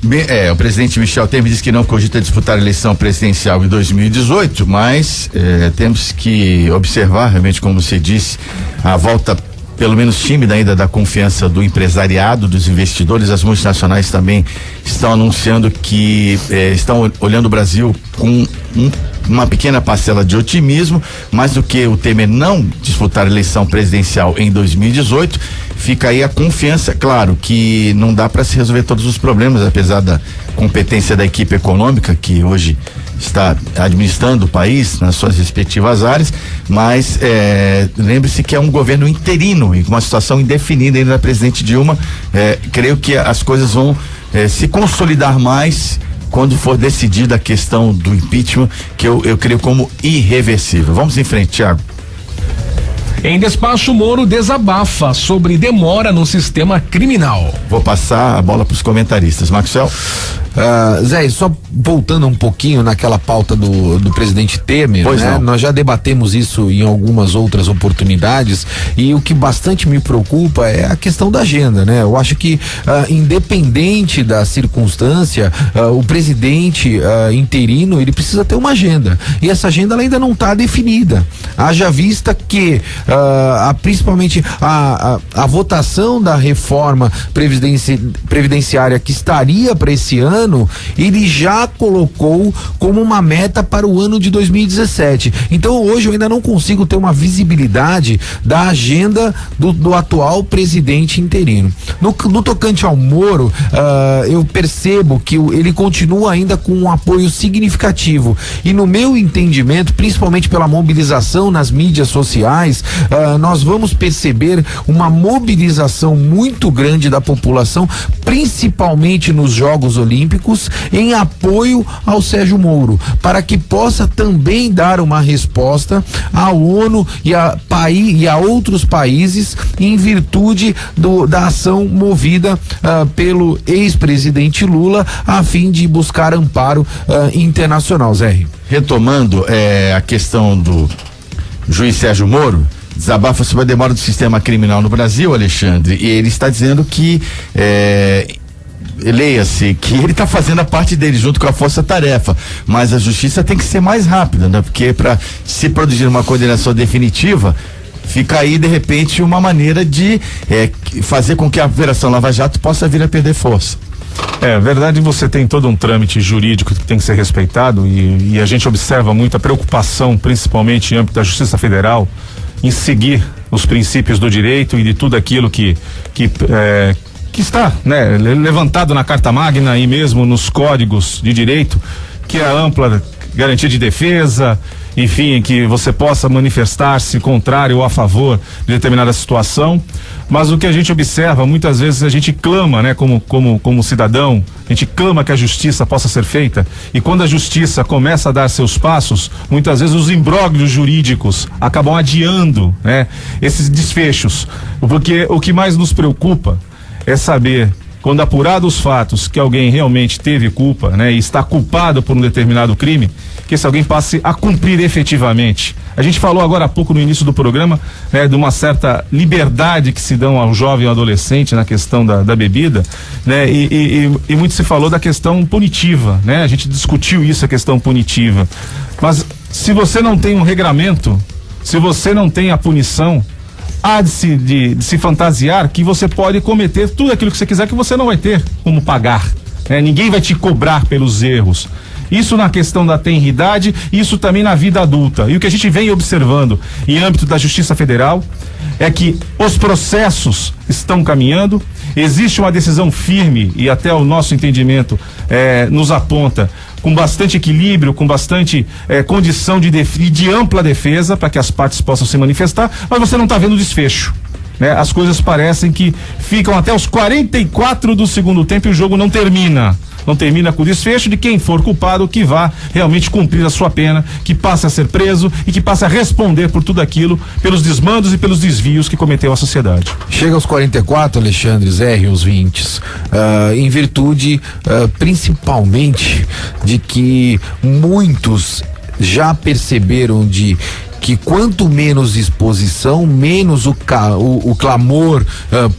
Speaker 2: O presidente Michel Temer disse que não cogita disputar a eleição presidencial em 2018, mas temos que observar realmente, como você disse, a volta pelo menos tímida ainda da confiança do empresariado, dos investidores. As multinacionais também estão anunciando que estão olhando o Brasil com uma pequena parcela de otimismo, mais do que o Temer não disputar a eleição presidencial em 2018. fica aí a confiança. Claro que não dá para se resolver todos os problemas, apesar da competência da equipe econômica que hoje está administrando o país nas suas respectivas áreas, mas lembre-se que é um governo interino e com uma situação indefinida ainda da presidente Dilma. Creio que as coisas vão se consolidar mais quando for decidida a questão do impeachment, que eu creio como irreversível. Vamos em frente, Thiago.
Speaker 6: Em despacho, Moro desabafa sobre demora no sistema criminal.
Speaker 2: Vou passar a bola para os comentaristas. Maxwell?
Speaker 4: Zé, só voltando um pouquinho naquela pauta do presidente Temer,
Speaker 2: pois
Speaker 4: né? Nós já debatemos isso em algumas outras oportunidades e o que bastante me preocupa é a questão da agenda, né? Eu acho que independente da circunstância, o presidente interino, ele precisa ter uma agenda e essa agenda ela ainda não está definida. Haja vista que principalmente a votação da reforma previdenciária que estaria para esse ano, ele já colocou como uma meta para o ano de 2017. Então hoje eu ainda não consigo ter uma visibilidade da agenda do atual presidente interino. No tocante ao Moro, eu percebo que ele continua ainda com um apoio significativo e no meu entendimento, principalmente pela mobilização nas mídias sociais, nós vamos perceber uma mobilização muito grande da população, principalmente nos Jogos Olímpicos, em apoio ao Sérgio Moro, para que possa também dar uma resposta à ONU e a outros países em virtude da ação movida pelo ex-presidente Lula a fim de buscar amparo internacional. Zé.
Speaker 2: Retomando a questão do juiz Sérgio Moro, desabafa sobre a demora do sistema criminal no Brasil, Alexandre, e ele está dizendo que leia-se que ele está fazendo a parte dele junto com a força-tarefa, mas a justiça tem que ser mais rápida, né? Porque para se produzir uma condenação definitiva, fica aí de repente uma maneira de fazer com que a Operação Lava Jato possa vir a perder força.
Speaker 5: Verdade, você tem todo um trâmite jurídico que tem que ser respeitado e a gente observa muita preocupação, principalmente em âmbito da Justiça Federal, em seguir os princípios do direito e de tudo aquilo que está, né, levantado na Carta Magna e mesmo nos códigos de direito, que é a ampla garantia de defesa, enfim, que você possa manifestar-se contrário ou a favor de determinada situação. Mas o que a gente observa, muitas vezes a gente clama, né, como cidadão, a gente clama que a justiça possa ser feita, e quando a justiça começa a dar seus passos, muitas vezes os imbróglios jurídicos acabam adiando, né, esses desfechos. Porque o que mais nos preocupa é saber, quando apurados os fatos, que alguém realmente teve culpa, né, e está culpado por um determinado crime, que esse alguém passe a cumprir efetivamente. A gente falou agora há pouco no início do programa, né, de uma certa liberdade que se dão ao jovem e ao adolescente na questão da bebida, né, e muito se falou da questão punitiva, né, a gente discutiu isso, a questão punitiva. Mas se você não tem um regramento, se você não tem a punição, há de se fantasiar que você pode cometer tudo aquilo que você quiser, que você não vai ter como pagar, né? Ninguém vai te cobrar pelos erros. Isso na questão da tenridade, isso também na vida adulta. E o que a gente vem observando em âmbito da Justiça Federal é que os processos estão caminhando, existe uma decisão firme e até o nosso entendimento nos aponta com bastante equilíbrio, com bastante condição de ampla defesa para que as partes possam se manifestar, mas você não está vendo o desfecho, né? As coisas parecem que ficam até os 44 do segundo tempo e o jogo não termina. Não termina com o desfecho de quem for culpado que vá realmente cumprir a sua pena, que passe a ser preso e que passe a responder por tudo aquilo, pelos desmandos e pelos desvios que cometeu a sociedade.
Speaker 4: Chega aos 44, Alexandre, Zé e os 20, em virtude principalmente de que muitos já perceberam que quanto menos exposição, menos o clamor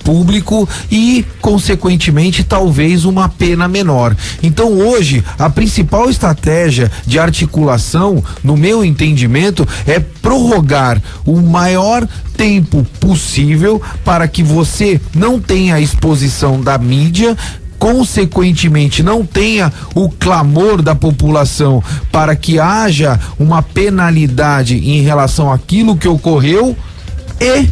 Speaker 4: público e, consequentemente, talvez uma pena menor. Então, hoje, a principal estratégia de articulação, no meu entendimento, é prorrogar o maior tempo possível para que você não tenha a exposição da mídia, consequentemente não tenha o clamor da população para que haja uma penalidade em relação àquilo que ocorreu e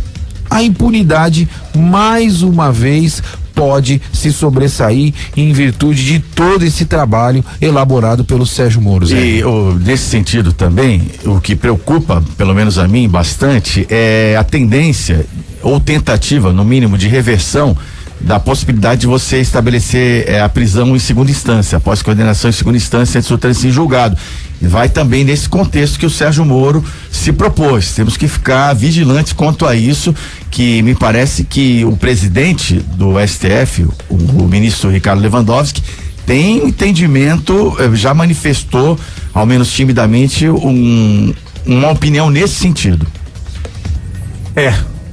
Speaker 4: a impunidade mais uma vez pode se sobressair em virtude de todo esse trabalho elaborado pelo Sérgio Moro.
Speaker 2: E nesse sentido também, o que preocupa, pelo menos a mim, bastante, é a tendência ou tentativa, no mínimo, de reversão da possibilidade de você estabelecer a prisão em segunda instância, após condenação em segunda instância antes do trânsito em julgado. E vai também nesse contexto que o Sérgio Moro se propôs. Temos que ficar vigilantes quanto a isso, que me parece que o presidente do STF, o ministro Ricardo Lewandowski, tem entendimento, já manifestou, ao menos timidamente, uma opinião nesse sentido.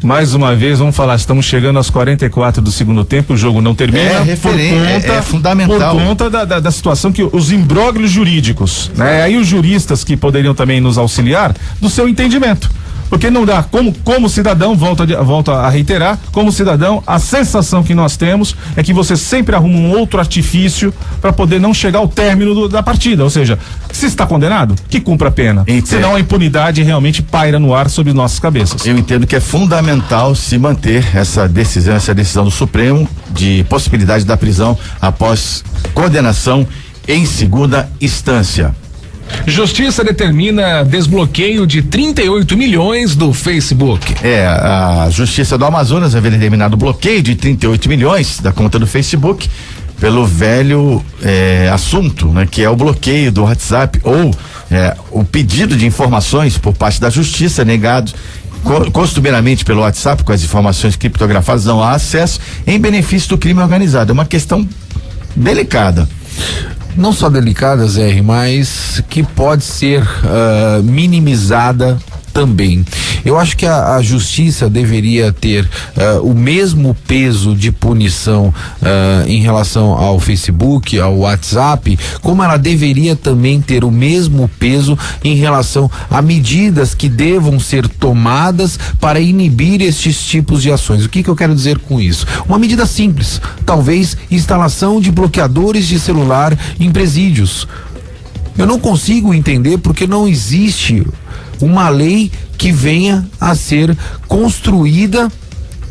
Speaker 5: Mais uma vez, vamos falar, estamos chegando aos 44 do segundo tempo, o jogo não termina.
Speaker 2: É fundamental.
Speaker 5: Por conta da situação que os imbróglios jurídicos, né? Aí os juristas que poderiam também nos auxiliar do seu entendimento. Porque não dá, como cidadão, volta a reiterar, como cidadão, a sensação que nós temos é que você sempre arruma um outro artifício para poder não chegar ao término da partida, ou seja, se está condenado, que cumpra a pena, senão a impunidade realmente paira no ar sobre nossas cabeças.
Speaker 2: Eu entendo que é fundamental se manter essa decisão do Supremo de possibilidade da prisão após condenação em segunda instância.
Speaker 6: Justiça determina desbloqueio de 38 milhões do Facebook.
Speaker 2: A Justiça do Amazonas havia determinado o bloqueio de 38 milhões da conta do Facebook pelo velho assunto, né, que é o bloqueio do WhatsApp ou o pedido de informações por parte da Justiça negado costumeiramente pelo WhatsApp, com as informações criptografadas, não há acesso em benefício do crime organizado. É uma questão delicada.
Speaker 4: Não só delicada, Zé, mas que pode ser minimizada também. Eu acho que a justiça deveria ter o mesmo peso de punição em relação ao Facebook, ao WhatsApp, como ela deveria também ter o mesmo peso em relação a medidas que devam ser tomadas para inibir estes tipos de ações. O que eu quero dizer com isso? Uma medida simples, talvez instalação de bloqueadores de celular em presídios. Eu não consigo entender porque não existe uma lei que venha a ser construída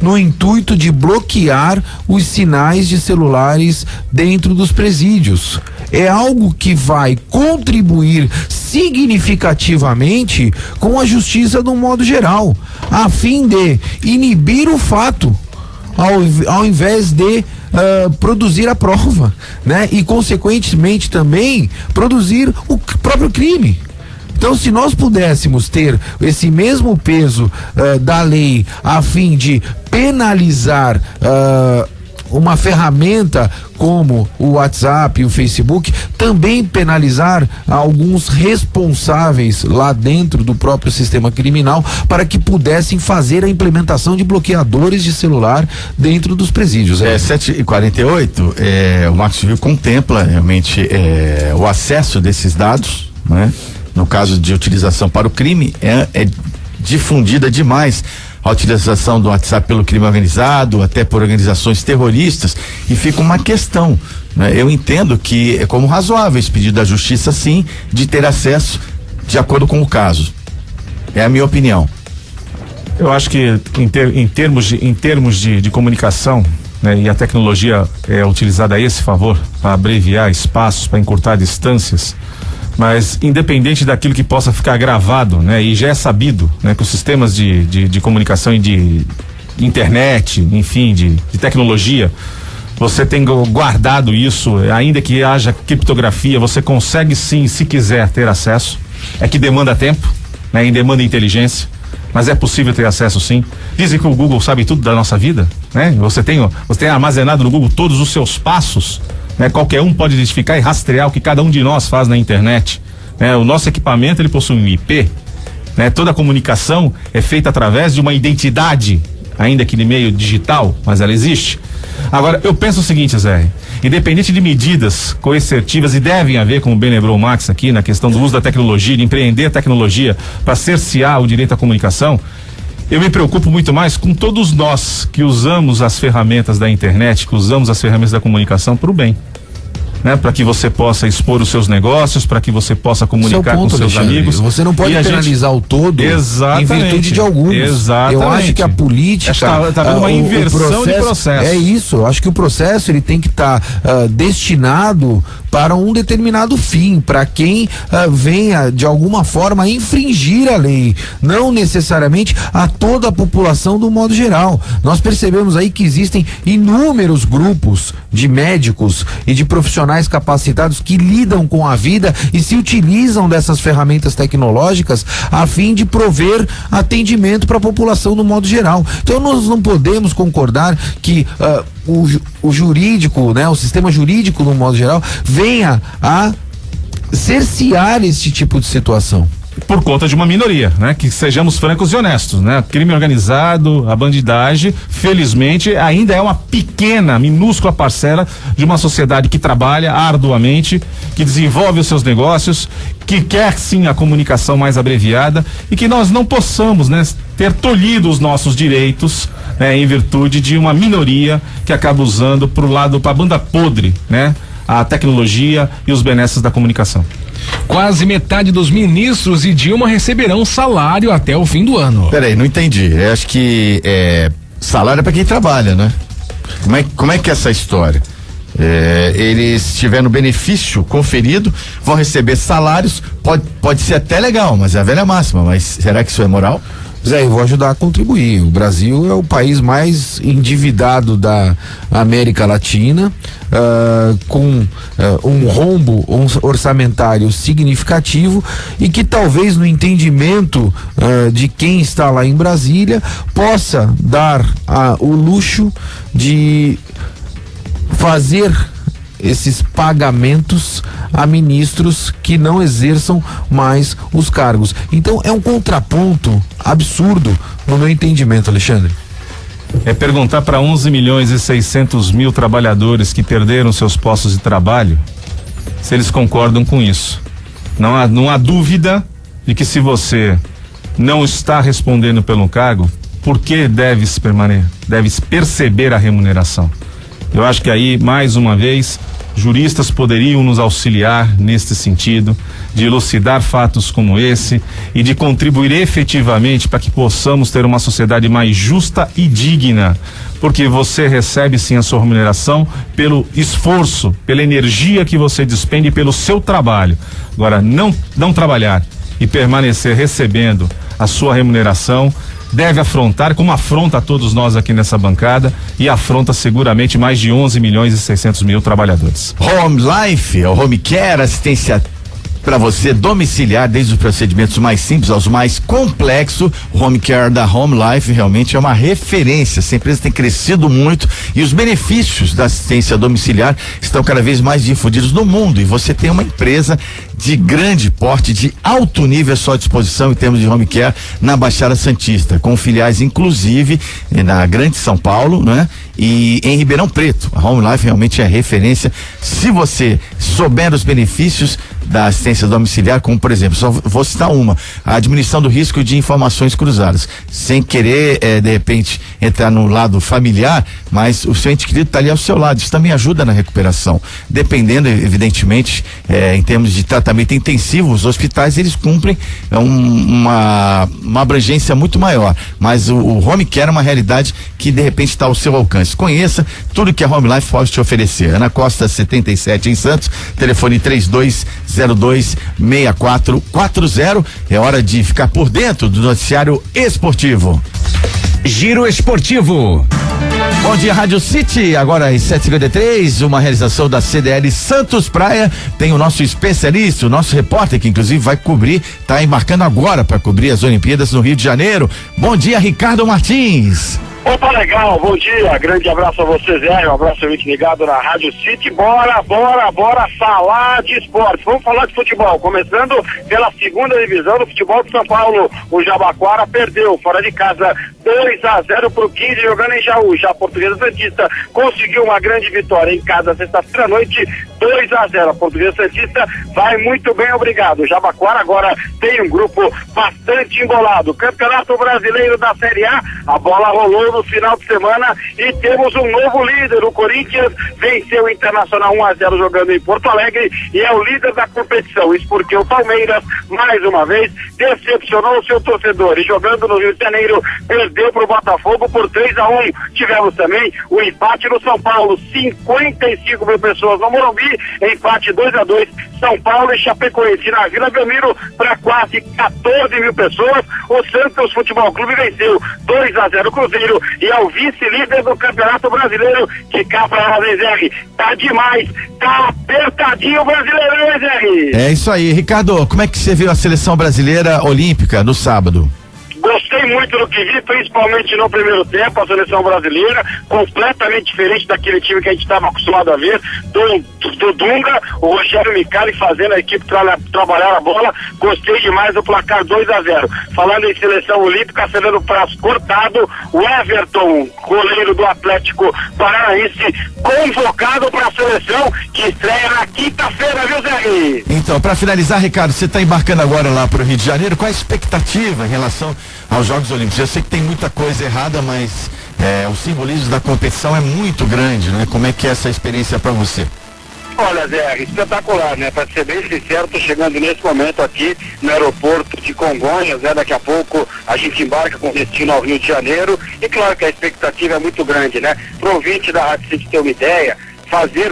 Speaker 4: no intuito de bloquear os sinais de celulares dentro dos presídios. É algo que vai contribuir significativamente com a justiça de um modo geral, a fim de inibir o fato, ao invés de produzir a prova, né? E consequentemente também produzir o próprio crime. Então, se nós pudéssemos ter esse mesmo peso da lei a fim de penalizar uma ferramenta como o WhatsApp e o Facebook, também penalizar alguns responsáveis lá dentro do próprio sistema criminal para que pudessem fazer a implementação de bloqueadores de celular dentro dos presídios.
Speaker 2: 7h48, o Marco Civil contempla realmente o acesso desses dados, né? No caso de utilização para o crime, é difundida demais a utilização do WhatsApp pelo crime organizado, até por organizações terroristas, e fica uma questão, né? Eu entendo que é como razoável esse pedido da justiça, sim, de ter acesso de acordo com o caso. É a minha opinião.
Speaker 5: Eu acho que em termos de comunicação, né, e a tecnologia é utilizada a esse favor, para abreviar espaços, para encurtar distâncias, mas independente daquilo que possa ficar gravado, né, e já é sabido, né, que os sistemas de comunicação e de internet, enfim, de tecnologia, você tem guardado isso, ainda que haja criptografia, você consegue sim, se quiser, ter acesso. É que demanda tempo, né, e demanda inteligência, mas é possível ter acesso sim. Dizem que o Google sabe tudo da nossa vida, né? Você tem armazenado no Google todos os seus passos, né? Qualquer um pode identificar e rastrear o que cada um de nós faz na internet, né? O nosso equipamento, ele possui um IP, né? Toda a comunicação é feita através de uma identidade, ainda que de meio digital, mas ela existe. Agora, eu penso o seguinte, Zé, independente de medidas coercitivas, e devem haver, como bem lembrou o Max aqui, na questão do uso da tecnologia, de empreender a tecnologia para cercear o direito à comunicação, eu me preocupo muito mais com todos nós que usamos as ferramentas da internet, que usamos as ferramentas da comunicação para o bem. né? Para que você possa expor os seus negócios, para que você possa comunicar com seus amigos.
Speaker 4: Você não pode penalizar o todo em virtude de alguns.
Speaker 5: Exatamente.
Speaker 4: Eu acho que a política
Speaker 5: tá vendo uma inversão de processo.
Speaker 4: É isso, eu acho que o processo ele tem que estar destinado para um determinado fim, para quem venha de alguma forma infringir a lei, não necessariamente a toda a população do modo geral. Nós percebemos aí que existem inúmeros grupos de médicos e de profissionais capacitados que lidam com a vida e se utilizam dessas ferramentas tecnológicas a fim de prover atendimento para a população do modo geral. Então nós não podemos concordar que o jurídico, né, o sistema jurídico no modo geral venha a cercear esse tipo de situação.
Speaker 5: Por conta de uma minoria, né? Que sejamos francos e honestos, né? Crime organizado, a bandidagem, felizmente, ainda é uma pequena, minúscula parcela de uma sociedade que trabalha arduamente, que desenvolve os seus negócios, que quer sim a comunicação mais abreviada e que nós não possamos, né, ter tolhido os nossos direitos, né, em virtude de uma minoria que acaba usando para a banda podre, né? A tecnologia e os benesses da comunicação.
Speaker 6: Quase metade dos ministros e Dilma receberão salário até o fim do ano.
Speaker 2: Peraí, não entendi. Eu acho que salário é para quem trabalha, né? Como é que é essa história? Eles tiveram benefício conferido, vão receber salários, pode ser até legal, mas é a velha máxima, mas será que isso é moral?
Speaker 4: Zé, eu vou ajudar a contribuir. O Brasil é o país mais endividado da América Latina, com um rombo orçamentário significativo e que talvez no entendimento de quem está lá em Brasília possa dar o luxo de fazer esses pagamentos a ministros que não exerçam mais os cargos. Então é um contraponto absurdo no meu entendimento, Alexandre.
Speaker 5: É perguntar para 11.600.000 trabalhadores que perderam seus postos de trabalho se eles concordam com isso. Não há dúvida de que se você não está respondendo pelo cargo, por que deves perceber a remuneração? Eu acho que aí, mais uma vez, juristas poderiam nos auxiliar neste sentido, de elucidar fatos como esse e de contribuir efetivamente para que possamos ter uma sociedade mais justa e digna, porque você recebe sim a sua remuneração pelo esforço, pela energia que você despende pelo seu trabalho. Agora, não trabalhar e permanecer recebendo a sua remuneração deve afrontar, como afronta a todos nós aqui nessa bancada, e afronta seguramente mais de 11.600.000 trabalhadores.
Speaker 2: Home Life, o Home Care, assistência para você domiciliar, desde os procedimentos mais simples aos mais complexos. O Home Care da Home Life realmente é uma referência. Essa empresa tem crescido muito e os benefícios da assistência domiciliar estão cada vez mais difundidos no mundo, e você tem uma empresa de grande porte, de alto nível à sua disposição em termos de home care na Baixada Santista, com filiais inclusive na Grande São Paulo, né? E em Ribeirão Preto. A Home Life realmente é referência. Se você souber os benefícios da assistência domiciliar, como por exemplo, só vou citar uma, a diminuição do risco de informações cruzadas, sem querer de repente entrar no lado familiar, mas o seu ente querido está ali ao seu lado. Isso também ajuda na recuperação, dependendo evidentemente em termos de tratamento intensivo. Os hospitais eles cumprem uma abrangência muito maior, mas o home care é uma realidade que de repente está ao seu alcance. Conheça tudo que a Home Life pode te oferecer. Ana Costa 77 em Santos, telefone 32026440. É hora de ficar por dentro do noticiário esportivo.
Speaker 7: Giro Esportivo.
Speaker 2: Bom dia, Rádio City, agora às 7h53, uma realização da CDL Santos Praia. Tem o nosso especialista, o nosso repórter, que inclusive vai cobrir, está embarcando agora para cobrir as Olimpíadas no Rio de Janeiro. Bom dia, Ricardo Martins.
Speaker 9: Opa, legal, bom dia, grande abraço a você, Zé, um abraço muito ligado na Rádio City. Bora falar de esporte, vamos falar de futebol, começando pela segunda divisão do futebol de São Paulo. O Jabaquara perdeu fora de casa 2-0 pro 15, jogando em Jaú. Já a Portuguesa Santista conseguiu uma grande vitória em casa sexta-feira à noite, 2-0. A Portuguesa Santista vai muito bem, obrigado. O Jabaquara agora tem um grupo bastante embolado. Campeonato Brasileiro da Série A bola rolou no final de semana e temos um novo líder. O Corinthians venceu o Internacional 1-0 jogando em Porto Alegre e é o líder da competição. Isso porque o Palmeiras, mais uma vez, decepcionou o seu torcedor e jogando no Rio de Janeiro, perdeu para o Botafogo por 3-1. Tivemos também o empate no São Paulo, 55 mil pessoas no Morumbi, empate 2-2, São Paulo e Chapecoense na Vila Belmiro para quase 14 mil pessoas. O Santos Futebol Clube venceu 2-0 o Cruzeiro e é o vice-líder do Campeonato Brasileiro. Que cá para a ZR, tá demais, tá apertadinho o Brasileirão, ZR.
Speaker 2: É isso aí, Ricardo, como é que você viu a seleção brasileira olímpica no sábado?
Speaker 9: Gostei muito do que vi, principalmente no primeiro tempo, a seleção brasileira, completamente diferente daquele time que a gente estava acostumado a ver, do Dunga, o Rogério Micali fazendo a equipe trabalhar a bola. Gostei demais do placar 2-0. Falando em seleção olímpica, Fernando Praz cortado, o Everton, goleiro do Atlético Paranaense, convocado para a seleção, que estreia na quinta-feira, viu, Zé?
Speaker 2: Então, para finalizar, Ricardo, você está embarcando agora lá para o Rio de Janeiro, qual a expectativa em relação aos Jogos Olímpicos? Eu sei que tem muita coisa errada, mas o simbolismo da competição é muito grande, né? Como é que é essa experiência para você?
Speaker 9: Olha, Zé, espetacular, né? Para ser bem sincero, tô chegando nesse momento aqui no aeroporto de Congonhas, né? Daqui a pouco a gente embarca com destino ao Rio de Janeiro e claro que a expectativa é muito grande, né? Pro ouvinte da Rádio City ter uma ideia,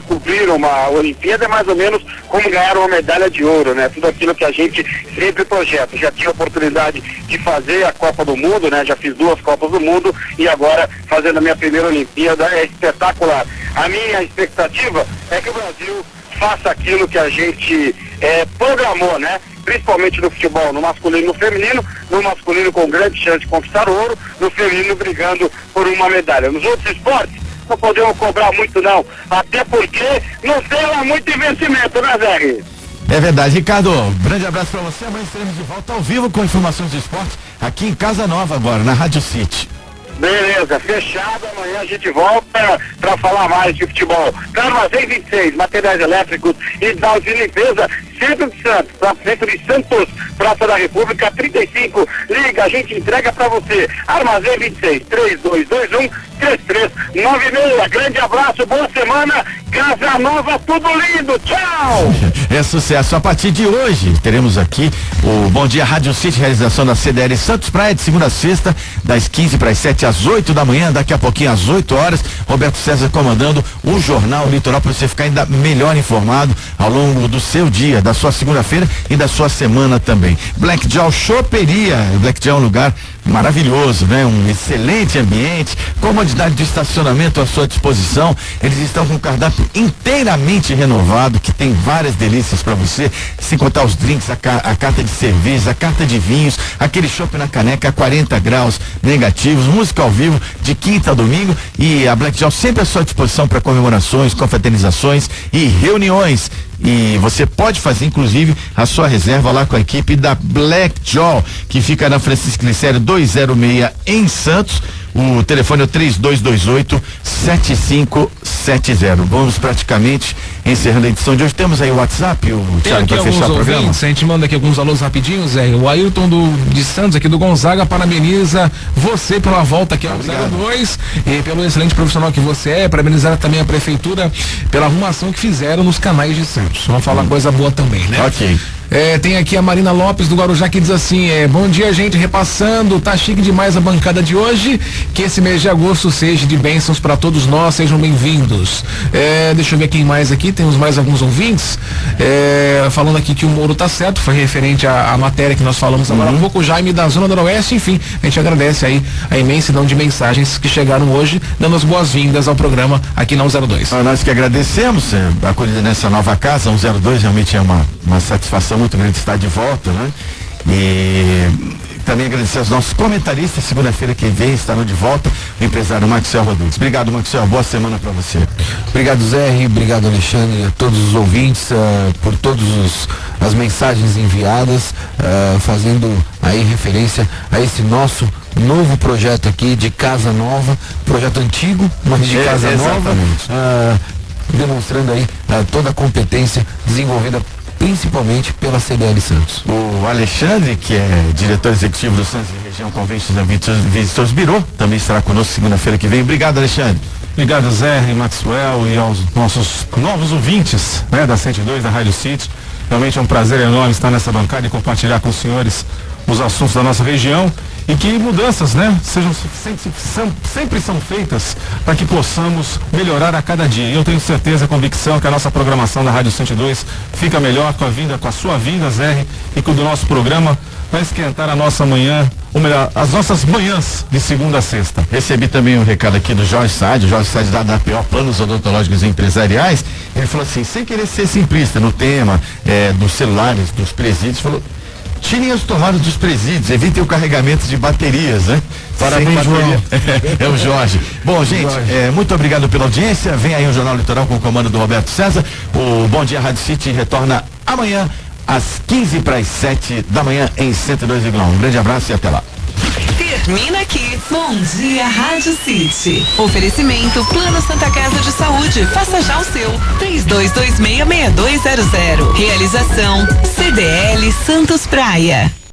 Speaker 9: cobrir uma Olimpíada é mais ou menos como ganhar uma medalha de ouro, né? Tudo aquilo que a gente sempre projeta. Já tive a oportunidade de fazer a Copa do Mundo, né? Já fiz 2 Copas do Mundo e agora fazendo a minha primeira Olimpíada é espetacular. A minha expectativa é que o Brasil faça aquilo que a gente programou, né? Principalmente no futebol, no masculino e no feminino, no masculino com grande chance de conquistar ouro, no feminino brigando por uma medalha. Nos outros esportes, não podemos cobrar muito não, até porque não tem lá muito investimento, né, Zé?
Speaker 2: É verdade, Ricardo, grande abraço pra você, amanhã estaremos de volta ao vivo com informações de esporte aqui em Casa Nova agora, na Rádio City.
Speaker 9: Beleza, fechado, amanhã a gente volta para falar mais de futebol. Armazém 26, materiais elétricos e da limpeza, centro de Santos, centro de Santos, Praça da República 35, liga, a gente entrega para você. Armazém 26, 3221-3396, grande abraço, boa semana, Casa Nova, tudo lindo, tchau!
Speaker 2: É sucesso, a partir de hoje teremos aqui o Bom Dia Rádio City, realização da CDL Santos Praia, de segunda a sexta, das 15 para as 7 às 8 da manhã, daqui a pouquinho às 8 horas, Roberto César comandando o Jornal Litoral para você ficar ainda melhor informado ao longo do seu dia, da sua segunda-feira e da sua semana também. Black Jaw Choperia, Black Jaw é um lugar maravilhoso, né? Um excelente ambiente, comodidade de estacionamento à sua disposição. Eles estão com um cardápio inteiramente renovado, que tem várias delícias para você, sem contar os drinks, a carta de cerveja, a carta de vinhos, aquele chopp na caneca a 40 graus negativos, música ao vivo de quinta a domingo, e a Black Jaw sempre à sua disposição para comemorações, confraternizações e reuniões. E você pode fazer, inclusive, a sua reserva lá com a equipe da Black Jaw, que fica na Francisco Glicério 206 em Santos. O telefone é o 3228-7570. Vamos praticamente encerrando a edição de hoje. Temos aí o WhatsApp, o Thiago, para fechar o programa.
Speaker 6: A gente manda aqui alguns alôs rapidinhos, o Ayrton de Santos, aqui do Gonzaga, parabeniza você pela volta aqui ao 02 e pelo excelente profissional que você é, parabenizar também a prefeitura pela arrumação que fizeram nos canais de Santos. Vamos falar coisa boa também, né?
Speaker 2: Ok.
Speaker 6: Tem aqui a Marina Lopes do Guarujá que diz assim, bom dia, gente, repassando, tá chique demais a bancada de hoje, que esse mês de agosto seja de bênçãos para todos nós, sejam bem-vindos. Deixa eu ver quem mais aqui, temos mais alguns ouvintes, falando aqui que o Moro tá certo, foi referente à matéria que nós falamos agora há pouco, o Jaime da Zona Noroeste, enfim, a gente agradece aí a imensidão de mensagens que chegaram hoje, dando as boas-vindas ao programa aqui na 102.
Speaker 2: Nós que agradecemos a acolhida nessa nova casa, 102 realmente é uma satisfação muito grande estar de volta, né? E também agradecer aos nossos comentaristas, segunda-feira que vem estarão de volta, o empresário Maxwell Rodrigues. Obrigado, Maxwell, boa semana para você.
Speaker 4: Obrigado, Zé, obrigado, Alexandre, a todos os ouvintes, por todas as mensagens enviadas, fazendo aí referência a esse nosso novo projeto aqui de casa nova, projeto antigo, mas de casa nova, demonstrando aí toda a competência desenvolvida principalmente pela CDL Santos.
Speaker 2: O Alexandre, que é diretor executivo do Santos Região Conventions and Visitors Bureau, também estará conosco segunda-feira que vem. Obrigado, Alexandre.
Speaker 5: Obrigado, Zé e Maxwell, e aos nossos novos ouvintes, né, da 102 da Rádio City. Realmente é um prazer enorme estar nessa bancada e compartilhar com os senhores os assuntos da nossa região, e que mudanças, né, sempre são feitas para que possamos melhorar a cada dia. E eu tenho certeza, convicção que a nossa programação da Rádio 102 fica melhor com a sua vinda, Zé, e com o do nosso programa vai esquentar a nossa manhã, ou melhor, as nossas manhãs de segunda a sexta.
Speaker 2: Recebi também um recado aqui do Jorge Saad da APO, Planos Odontológicos Empresariais. Ele falou assim, sem querer ser simplista no tema dos celulares, dos presídios, falou: tirem as tomadas dos presídios, evitem o carregamento de baterias, né? Parabéns, João. É o Jorge. Bom, gente, muito obrigado pela audiência. Vem aí o Jornal Litoral com o comando do Roberto César. O Bom Dia Rádio City retorna amanhã às 6:45 da manhã em 102,1. Um grande abraço e até lá.
Speaker 1: Termina aqui. Bom Dia Rádio City. Oferecimento Plano Santa Casa de Saúde. Faça já o seu. 3226-6200. Realização CDL Santos Praia.